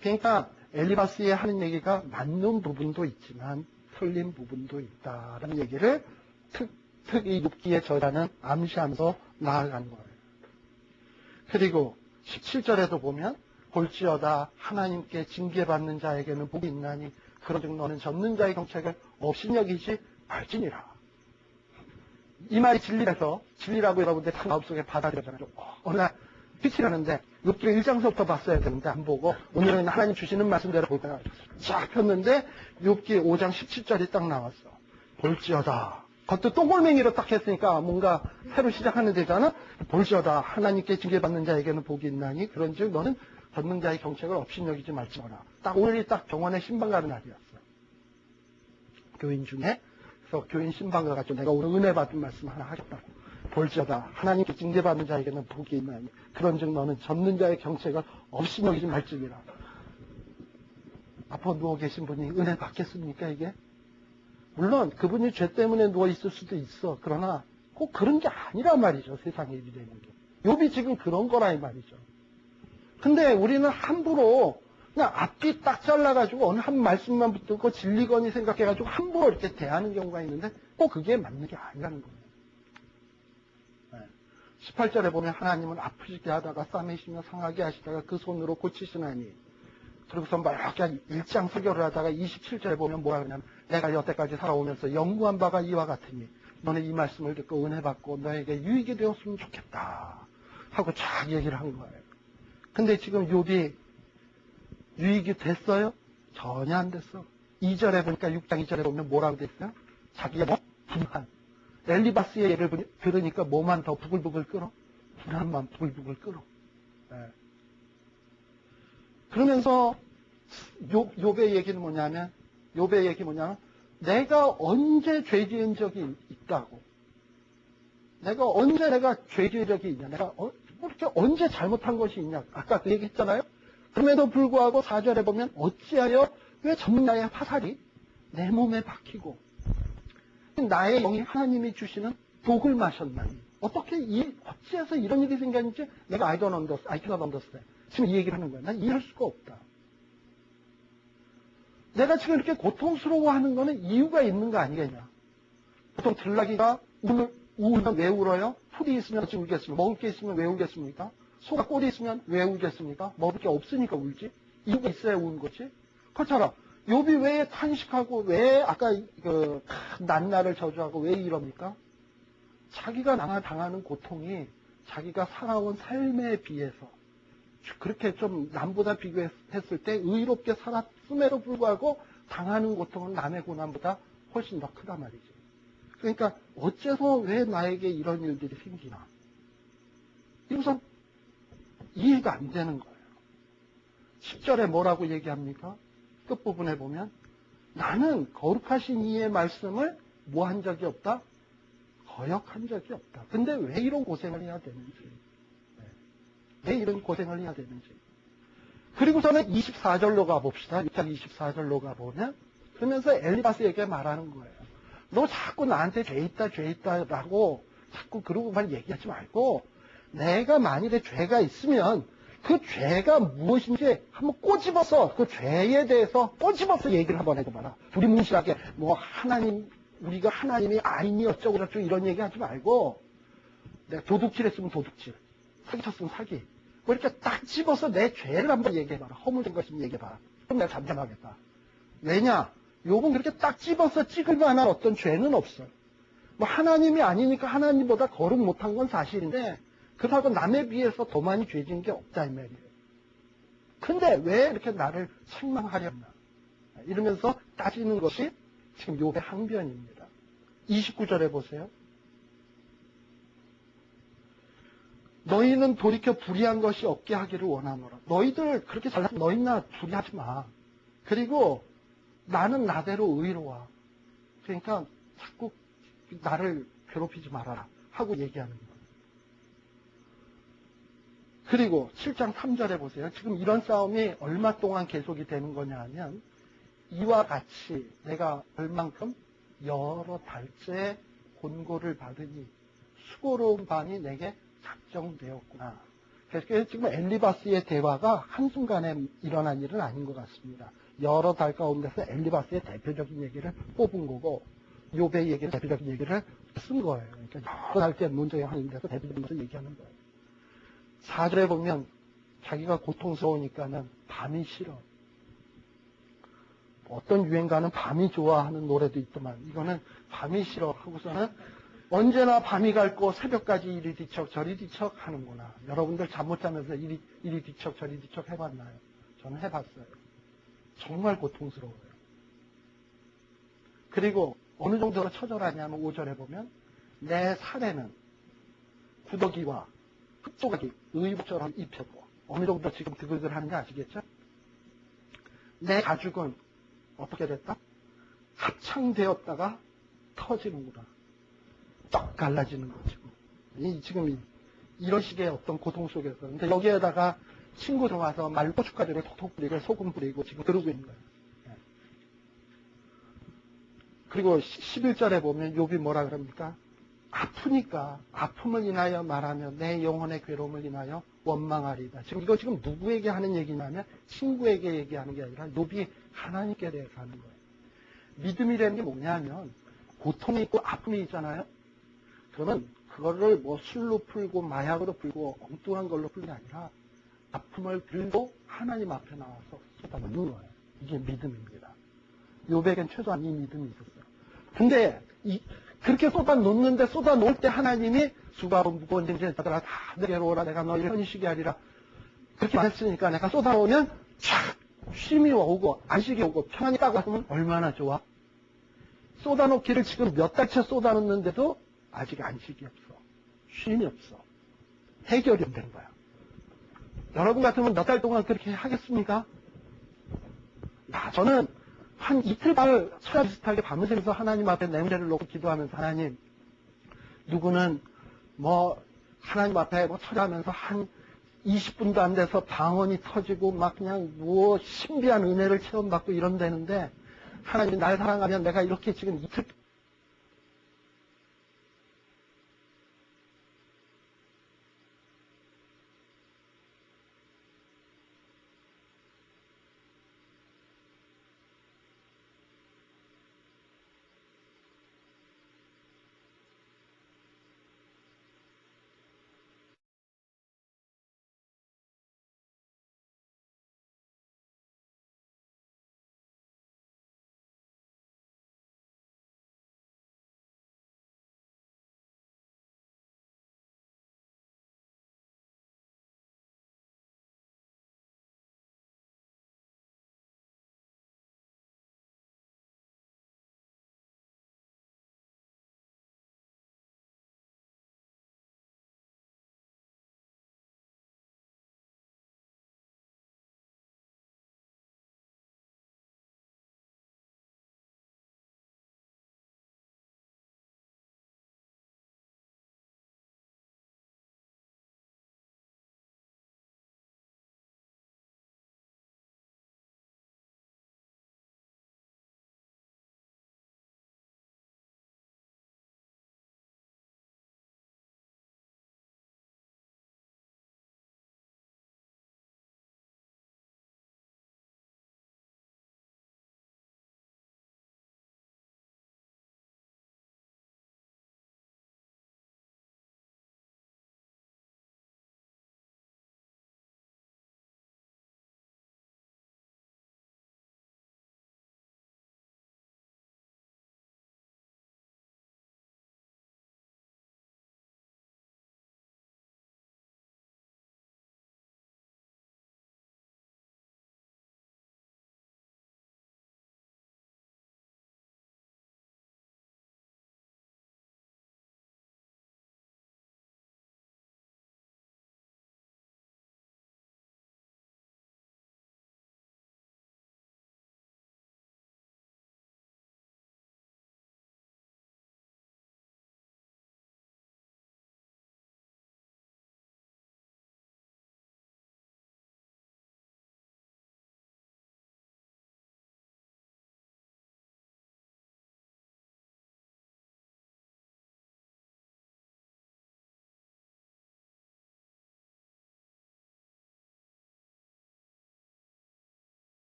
그러니까 엘리바스의 하는 얘기가 맞는 부분도 있지만 틀린 부분도 있다라는 얘기를 특히 욥기의 저자는 암시하면서 나아간 거예요. 그리고 17절에도 보면 볼지어다 하나님께 징계받는 자에게는 복이 있나니 그런즉 너는 젖는 자의 경책을 없이 여기지 말지니라. 이 말이 진리라고 여러분들 다 마음속에 받아들여잖아요. 어느 날 빛이 나는데 욥기 1장서부터 봤어야 되는데 안 보고 오늘은 하나님 주시는 말씀대로 보다가 쫙 폈는데 욥기 5장 17절이 딱 나왔어. 볼지어다. 그것도 똥골맹이로 딱 했으니까 뭔가 새로 시작하는 데잖아. 볼지어다 하나님께 징계받는 자에게는 복이 있나니 그런즉 너는 젖는 자의 경책을 없이 여기지 말지어라. 딱 오늘이 딱 병원에 신방 가는 날이었어. 교인 중에 그래서 교인 신방 가가지고 내가 오늘 은혜 받은 말씀 하나 하겠다고. 볼지어다 하나님께 징계받는 자에게는 복이 있나니 그런즉 너는 젖는 자의 경책을 없이 여기지 말지니라. 아파 누워 계신 분이 은혜 받겠습니까 이게? 물론 그분이 죄 때문에 누워 있을 수도 있어. 그러나 꼭 그런 게 아니란 말이죠. 세상에 일이 되는 게. 욥이 지금 그런 거라 이 말이죠. 근데 우리는 함부로 그냥 앞뒤 딱 잘라가지고 어느 한 말씀만 붙들고 진리거니 생각해가지고 함부로 이렇게 대하는 경우가 있는데 꼭 그게 맞는 게 아니라는 거예요. 18절에 보면 하나님은 아프시게 하다가 싸매시며 상하게 하시다가 그 손으로 고치시나니 그리고서 막 이렇게 일장 설교를 하다가 27절에 보면 뭐라 그러냐면 내가 여태까지 살아오면서 연구한 바가 이와 같으니 너네 이 말씀을 듣고 은혜 받고 너에게 유익이 되었으면 좋겠다 하고 쫙 얘기를 한 거예요. 근데 지금 욥이 유익이 됐어요? 전혀 안 됐어. 2절에 보니까 6장 2절에 보면 뭐라고 됐어요? 자기가 뭐? 분한. 엘리바스의 예를 들으니까 뭐만 더 부글부글 끓어? 불안만 부글부글 끓어. 네. 그러면서 욥의 얘기는 뭐냐면 내가 언제 죄 지은 적이 있다고. 내가 언제 죄 지은 적이 있냐. 내가 이렇게 언제 잘못한 것이 있냐. 아까 그 얘기 했잖아요. 그럼에도 불구하고 4절에 보면 어찌하여 왜 전나의 화살이 내 몸에 박히고 나의 영이 하나님이 주시는 독을 마셨나니. 어찌해서 이런 일이 생겼는지 내가 I cannot understand. 지금 이 얘기를 하는 거야. 난 이해할 수가 없다. 내가 지금 이렇게 고통스러워하는 거는 이유가 있는 거 아니겠냐. 보통 들나귀가 울면 왜 울어요? 풀이 있으면 어찌 울겠습니까? 먹을 게 있으면 왜 울겠습니까? 소가 꼴이 있으면 왜 울겠습니까? 먹을 게 없으니까 울지. 이유가 있어야 우는 거지. 그렇잖아. 욥이 왜 탄식하고 왜 아까 그 난나를 저주하고 왜 이럽니까? 자기가 당하는 고통이 자기가 살아온 삶에 비해서 그렇게 좀 남보다 비교했을 때 의롭게 살았음에도 불구하고 당하는 고통은 남의 고난보다 훨씬 더 크단 말이지. 그러니까 어째서 왜 나에게 이런 일들이 생기나. 이것은 이해가 안 되는 거예요. 10절에 뭐라고 얘기합니까? 끝부분에 보면 나는 거룩하신 이의 말씀을 뭐 한 적이 없다? 거역한 적이 없다. 근데 왜 이런 고생을 해야 되는지. 왜 이런 고생을 해야 되는지. 그리고서는 24절로 가봅시다. 6장 24절로 가보면 그러면서 엘리바스에게 말하는 거예요. 너 자꾸 나한테 죄 있다라고 자꾸 그러고만 얘기하지 말고 내가 만일에 죄가 있으면 그 죄가 무엇인지 한번 꼬집어서 그 죄에 대해서 꼬집어서 얘기를 한번 해봐라. 두리뭉실하게 우리가 하나님이 아니니 어쩌고 이런 얘기 하지 말고 내가 도둑질했으면 도둑질, 사기쳤으면 사기. 뭐 이렇게 딱 집어서 내 죄를 한번 얘기해봐라. 허물된 것이면 얘기해봐라. 그럼 내가 잠잠하겠다. 왜냐? 욥은 그렇게 딱 집어서 찍을 만한 어떤 죄는 없어요. 뭐 하나님이 아니니까 하나님보다 거룩 못한 건 사실인데 그렇다고 남에 비해서 더 많이 죄진 게 없다 이 말이에요. 근데 왜 이렇게 나를 책망하려나 이러면서 따지는 것이 지금 욥의 항변입니다. 29절에 보세요. 너희는 돌이켜 불의한 것이 없게 하기를 원하노라. 너희들 그렇게 잘나서 너희나 불의하지 마. 그리고 나는 나대로 의로워. 그러니까 자꾸 나를 괴롭히지 말아라 하고 얘기하는 거예요. 그리고 7장 3절에 보세요. 지금 이런 싸움이 얼마 동안 계속이 되는 거냐 하면 이와 같이 내가 얼만큼 여러 달째 곤고를 받으니 수고로운 밤이 내게 작정되었구나. 그래서 지금 엘리바스의 대화가 한순간에 일어난 일은 아닌 것 같습니다. 여러 달 가운데서 엘리바스의 대표적인 얘기를 뽑은 거고 욥의 얘기를 대표적인 얘기를 쓴 거예요. 그러니까 여러 달째 문제에 하는 데서 대표적인 것을 얘기하는 거예요. 4절에 보면 자기가 고통스러우니까는 밤이 싫어. 어떤 유행가는 밤이 좋아하는 노래도 있더만 이거는 밤이 싫어 하고서는 언제나 밤이 갈고 새벽까지 이리 뒤척 저리 뒤척 하는구나. 여러분들 잠 못 자면서 이리 뒤척 저리 뒤척 해봤나요? 저는 해봤어요. 정말 고통스러워요. 그리고 어느 정도로 처절하냐면 5절에 보면 내 살에는 구더기와 흙조각이 의복처럼 입혔고 어느 정도 지금 드글드글 하는지 아시겠죠? 내 가죽은 어떻게 됐다? 합창되었다가 터지는구나. 떡 갈라지는 거지. 지금 이런 식의 어떤 고통 속에서. 근데 여기에다가 친구들 와서 말고춧가루를 톡톡 뿌리고 소금 뿌리고 지금 그러고 있는 거예요. 그리고 11절에 보면 욥이 뭐라 그럽니까? 아프니까 아픔을 인하여 말하며 내 영혼의 괴로움을 인하여 원망하리다. 이거 지금 누구에게 하는 얘기냐면 친구에게 얘기하는 게 아니라 욥이 하나님께 대해서 하는 거예요. 믿음이라는 게 뭐냐면 고통이 있고 아픔이 있잖아요. 그러면 그거를 뭐 술로 풀고 마약으로 풀고 엉뚱한 걸로 풀는 게 아니라 아픔을 들고 하나님 앞에 나와서 쏟아붓는 거예요. 이게 믿음입니다. 욥에겐 최소한 이 믿음이 있었어요. 근데 그렇게 쏟아놓는데 쏟아놓을 때 하나님이 수가 무거운 짐진자들아 다 내게로 오라 내가 너희를 편히쉬게 하리라. 그렇게 말했으니까 내가 쏟아오면 촥 쉼이 오고 안식이 오고 평안이 딱 왔으면 얼마나 좋아. 쏟아놓기를 지금 몇 달째 쏟아놓는데도 아직 안식이 없어. 쉼이 없어. 해결이 안 된 거야. 여러분 같으면 몇 달 동안 그렇게 하겠습니까? 저는 한 이틀 철야 비슷하게 밤새면서 하나님 앞에 냄새를 놓고 기도하면서 하나님, 누구는 하나님 앞에 철야하면서 한 20분도 안 돼서 방언이 터지고 막 그냥 신비한 은혜를 체험받고 이런다는데 하나님이 날 사랑하면 내가 이렇게 지금 이틀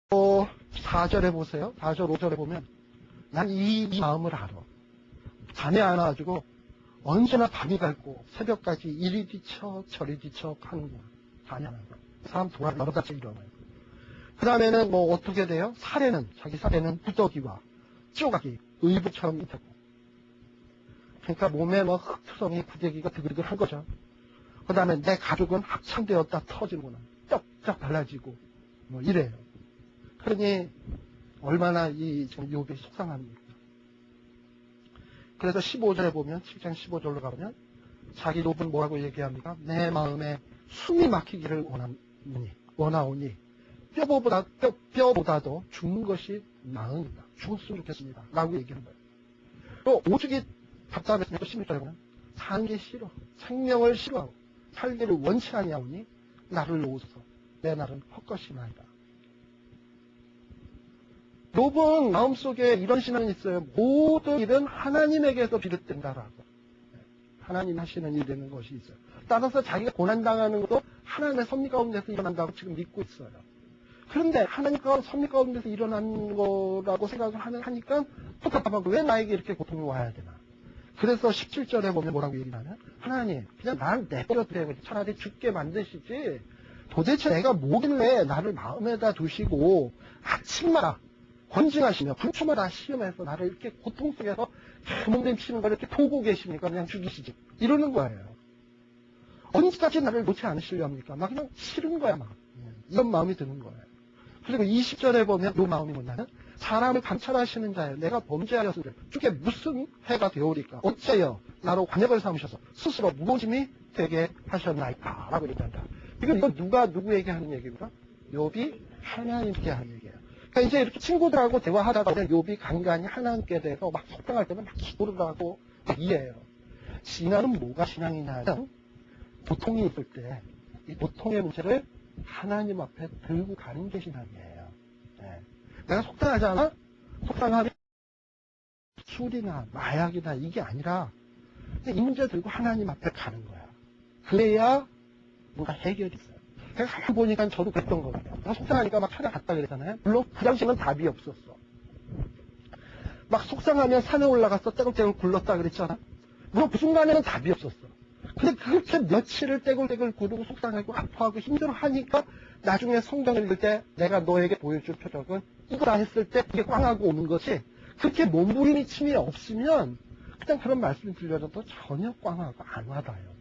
또 4절에 보세요. 4절, 5절에 보면 난 이 마음을 알아. 잠이 안 와가지고 언제나 밤이 갈고 새벽까지 이리 뒤척 저리 뒤척 하는 거야. 잠이 안 와서. 사람 돌아 여러 가지 일어나요. 그 다음에는 어떻게 돼요? 자기 살에는 구더기와 쪼가기, 의붓처럼 있다고. 그러니까 몸에 흙투성이 구더기가 드글드글 거죠. 그 다음에 내 가죽은 합창되었다 터지거나 쩍쩍 달라지고 이래요. 그러니 얼마나 이 욥이 속상합니까? 그래서 15절에 보면 7장 15절로 가보면 자기 욥은 뭐라고 얘기합니까? 내 마음에 숨이 막히기를 원하오니 뼈보다도 죽는 것이 나으니까 죽었으면 좋겠습니다 라고 얘기하는 거예요. 또 오죽이 답답했으면 또 16절에 보면 사는 게 싫어, 생명을 싫어하고 살기를 원치 아니하오니 나를 놓으소서 내 날은 헛것이나이다. 욥은 마음속에 이런 신앙이 있어요. 모든 일은 하나님에게서 비롯된다라고. 하나님 하시는 일이 되는 것이 있어요. 따라서 자기가 고난당하는 것도 하나님의 섭리 가운데서 일어난다고 지금 믿고 있어요. 그런데 하나님 섭리 가운데서 일어난 거라고 생각을 하니까 또 답답하고 왜 나에게 이렇게 고통이 와야 되나. 그래서 17절에 보면 뭐라고 얘기하냐면 하나님 그냥 날 내버려둬요. 차라리 죽게 만드시지 도대체 내가 뭐길래 나를 마음에다 두시고 아침마다 권징하시며 불초마다 시험해서 나를 이렇게 고통 속에서 몸부림치는 걸 이렇게 보고 계시니까 그냥 죽이시지. 이러는 거예요. 언제까지 나를 놓지 않으시렵니까? 막 그냥 싫은 거야, 막. 이런 마음이 드는 거예요. 그리고 20절에 보면 이 마음이 뭐냐면 사람을 감찰하시는 자여 내가 범죄하였으니 주께 무슨 해가 되오리까? 어째요 나로 관역을 삼으셔서 스스로 무거짐이 되게 하셨나이까? 라고 얘기한다. 이거 누가 누구에게 하는 얘기입니까? 욥이 하나님께 하는 얘기예요. 그러니까 이제 이렇게 친구들하고 대화하다가 욥이 간간히 하나님께 대해서 막 속상할 때는 막 기도를 하고 이해해요. 신앙은 뭐가 신앙이냐면 고통이 있을 때 이 고통의 문제를 하나님 앞에 들고 가는 게 신앙이에요. 네. 내가 속상하잖아? 속상하면 술이나 마약이나 이게 아니라 이 문제 들고 하나님 앞에 가는 거야. 그래야 뭔가 해결이 있어요. 제가 가만히 보니까 저도 그랬던 거거든요. 내가 속상하니까 막 산에 갔다 그랬잖아요. 물론 그 당시에는 답이 없었어. 막 속상하면 산에 올라가서 떼굴떼굴 굴렀다 그랬잖아. 물론 그 순간에는 답이 없었어. 근데 그렇게 며칠을 떼굴떼굴 구르고 속상하고 아파하고 힘들어하니까 나중에 성경을 읽을 때 내가 너에게 보여줄 표적은 이거다 했을 때 그게 꽝하고 오는 것이 그렇게 몸부림이 없으면 그냥 그런 말씀이 들려줘도 전혀 꽝하고 안 와닿아요.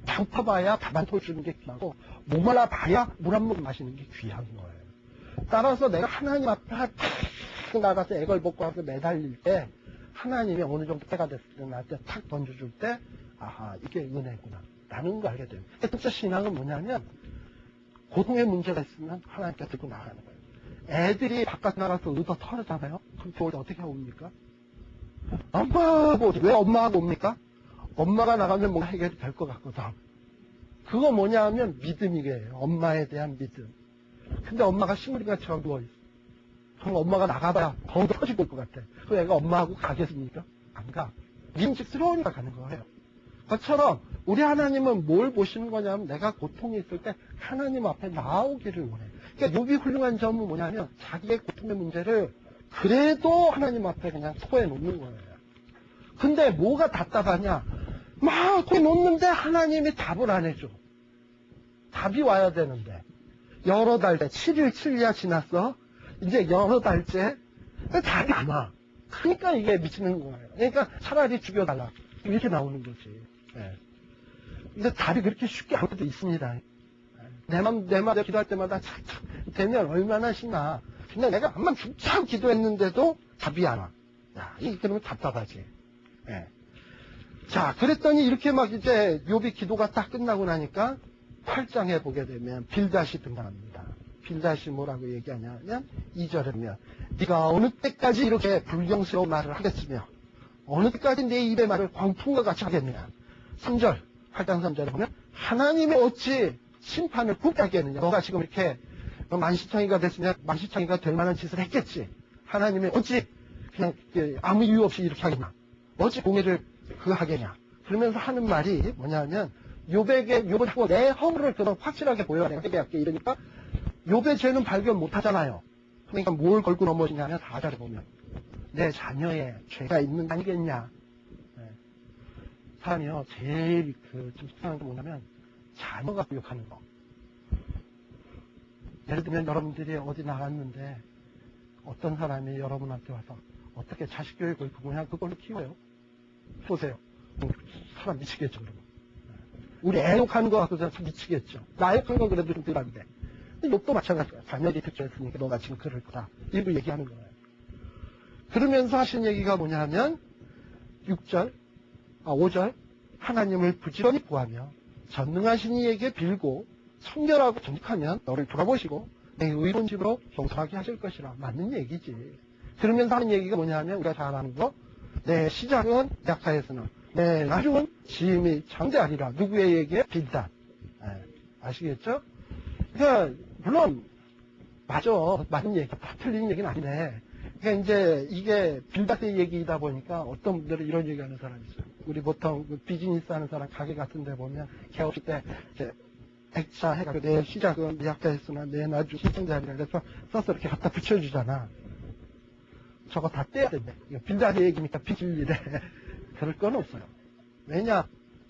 배고파봐야 밥 한 톨 주는 게 귀하고 목말라봐야 물 한 모금 마시는 게 귀한 거예요. 따라서 내가 하나님 앞에 탁 나가서 애걸 벗고 와서 매달릴 때 하나님이 어느 정도 때가 됐을 때 나한테 탁 던져줄 때 아하 이게 은혜구나 라는 걸 알게 돼요. 진짜 신앙은 뭐냐면 고통의 문제가 있으면 하나님께 들고 나가는 거예요. 애들이 바깥 나가서 의도 털었잖아요. 그럼 그걸 어떻게 옵니까? 엄마하고 왜 엄마하고 옵니까? 엄마가 나가면 뭔가 해결이 될 것 같거든. 그거 뭐냐 하면 믿음이에요. 엄마에 대한 믿음. 근데 엄마가 시무리가처럼 누워있어. 그럼 엄마가 나가봐야 더 터지고 올 것 같아. 그럼 애가 엄마하고 가겠습니까? 안 가. 민직스러우니까 가는 거예요. 그것처럼 우리 하나님은 뭘 보시는 거냐면 내가 고통이 있을 때 하나님 앞에 나오기를 원해요. 그러니까 욥이 훌륭한 점은 뭐냐면 자기의 고통의 문제를 그래도 하나님 앞에 그냥 토해 놓는 거예요. 근데 뭐가 답답하냐? 막 토해 놓는데 하나님이 답을 안 해줘. 답이 와야 되는데 여러 달째 7일 7야 지났어. 이제 여러 달째 답이 안 와. 그러니까 이게 미치는 거예요. 그러니까 차라리 죽여달라. 이렇게 나오는 거지. 네. 근데 답이 그렇게 쉽게 안 돼도 있습니다. 내 맘대로 기도할 때마다 착착 되면 얼마나 신나. 근데 내가 한번 죽창 기도했는데도 답이 안 와. 야, 이게 그러면 답답하지. 네. 자, 그랬더니 이렇게 막 이제 욥이 기도가 딱 끝나고 나니까 8장에 보게 되면 빌닷이 등장합니다. 빌닷이 뭐라고 얘기하냐면 2절에 보면 네가 어느 때까지 이렇게 불경스러운 말을 하겠으며 어느 때까지 내 입의 말을 광풍과 같이 하겠느냐. 3절 8장 3절에 보면 하나님이 어찌 심판을 굽게 하겠느냐. 너가 지금 이렇게 만시창이가 됐으면 만시창이가 될 만한 짓을 했겠지. 하나님이 어찌 그냥 아무 이유 없이 이렇게 하겠냐. 어찌 공의를 하겠냐. 그러면서 하는 말이 뭐냐면 욥을 하고 내 허물을 그런 확실하게 보여야 내가 회개할게. 이러니까 욥의 죄는 발견 못하잖아요. 그러니까 뭘 걸고 넘어지냐면 4절에 보면 내 자녀의 죄가 있는 거 아니겠냐. 네. 사람이요 제일 좀 속상한 게 뭐냐면 자녀가 부욕하는 거. 예를 들면 여러분들이 어디 나갔는데 어떤 사람이 여러분한테 와서 어떻게 자식 교육을 그냥 그걸로 키워요. 보세요. 사람 미치겠죠 그러면. 우리 애 욕하는 거 갖고 미치겠죠. 나 욕한 건 그래도 좀 덜한데. 근데 욕도 마찬가지야. 자녀들이 특별했으니까 너가 지금 그럴 거다. 일부 얘기하는 거예요. 그러면서 하신 얘기가 뭐냐 하면 5절 하나님을 부지런히 구하며 전능하신 이에게 빌고 청결하고 정직하면 너를 돌아보시고 내 의로운 집으로 형통하게 하실 것이라. 맞는 얘기지. 그러면서 하는 얘기가 뭐냐 하면 우리가 잘 아는 거 내 시작은 약하였으나 내 나중은 지임이 장대하리라. 누구의 얘기에? 빌닷. 아시겠죠? 그러니까 물론 맞아. 맞는 얘기. 다 틀린 얘기는 아니네. 그러니까 이제 이게 빌닷의 얘기이다 보니까 어떤 분들은 이런 얘기하는 사람이 있어요. 우리 보통 비즈니스 하는 사람 가게 같은 데 보면 개업식 때 이제 액자 해가지고 내 시작은 약하였으나 내 나중 시청자리라 그래서 써서 이렇게 갖다 붙여주잖아. 저거 다 떼야 된대. 빌닷의 얘기니까 비질리래. 그럴 건 없어요. 왜냐?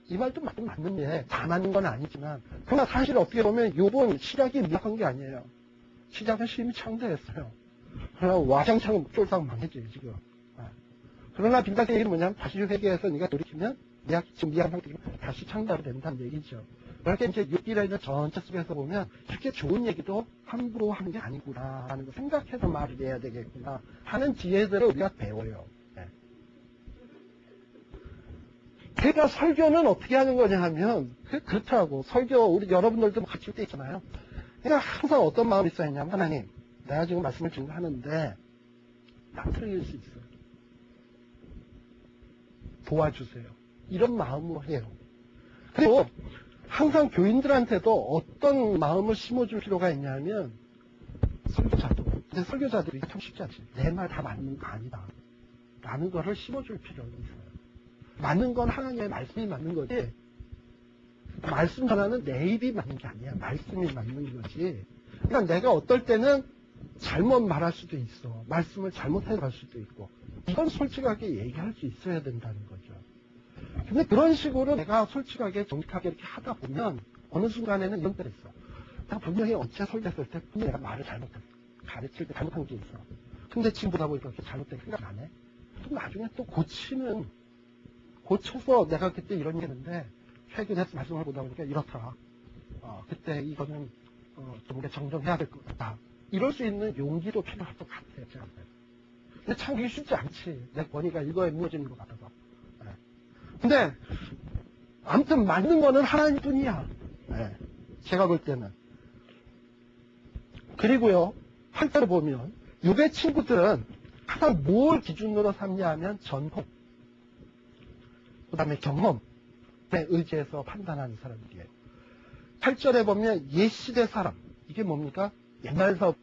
이 말도 맞는 게 다 맞는 건 아니지만 그러나 사실 어떻게 보면 욥은 시작이 미약한 게 아니에요. 시작은 심히 창대했어요. 그러나 와장창 쫄딱 망했죠, 지금. 그러나 빈탁의 얘기는 뭐냐면 다시 회개해서 네가 돌이키면 내가 지금 미안 상태로 다시 창달이 된다는 얘기죠. 그렇게 이제 욥기라는 전체 속에서 보면 그렇게 좋은 얘기도 함부로 하는 게 아니구나 라는 거 생각해서 말을 해야 되겠구나 하는 지혜들을 우리가 배워요. 네. 제가 설교는 어떻게 하는 거냐 하면 그렇더라고. 설교 우리 여러분들도 같이 할 때 있잖아요. 그러니까 항상 어떤 마음이 있어야 하냐면 하나님 내가 지금 말씀을 증거하는데 나 틀릴 수 있어요. 도와주세요. 이런 마음으로 해요. 그리고 항상 교인들한테도 어떤 마음을 심어줄 필요가 있냐면 설교자도. 근데 설교자들이 참 쉽지 않지. 내 말 다 맞는 거 아니다. 라는 거를 심어줄 필요가 있어요. 맞는 건 하나님의 말씀이 맞는 거지. 말씀 전하는 내 입이 맞는 게 아니야. 말씀이 맞는 거지. 그러니까 내가 어떨 때는 잘못 말할 수도 있어. 말씀을 잘못해 갈 수도 있고. 이건 솔직하게 얘기할 수 있어야 된다는 거죠. 근데 그런 식으로 내가 솔직하게 정직하게 이렇게 하다 보면 어느 순간에는 이런 때가 있어. 내가 분명히 어째 설교했을 때 분명히 내가 말을 잘못했어. 가르칠 때 잘못한 게 있어. 근데 지금 보다 보니까 그렇게 잘못된 생각 안 해. 또 나중에 또 고쳐서 내가 그때 이런 게 있는데 최근에 말씀을 보다 보니까 이렇더라. 그때 이거는 좀 정정해야 될 것 같다. 이럴 수 있는 용기도 필요할 것 같아요. 제가. 근데 참 그게 쉽지 않지. 내 권위가 이거에 무너지는 것 같아서. 네. 근데 아무튼 맞는 거는 하나님뿐이야. 네. 제가 볼 때는. 그리고요. 한자로 보면 욥의 친구들은 항상 뭘 기준으로 삼냐 하면 전공, 그 다음에 경험에 의지해서 판단하는 사람들이에요. 8절에 보면 옛 시대 사람. 이게 뭡니까? 옛날서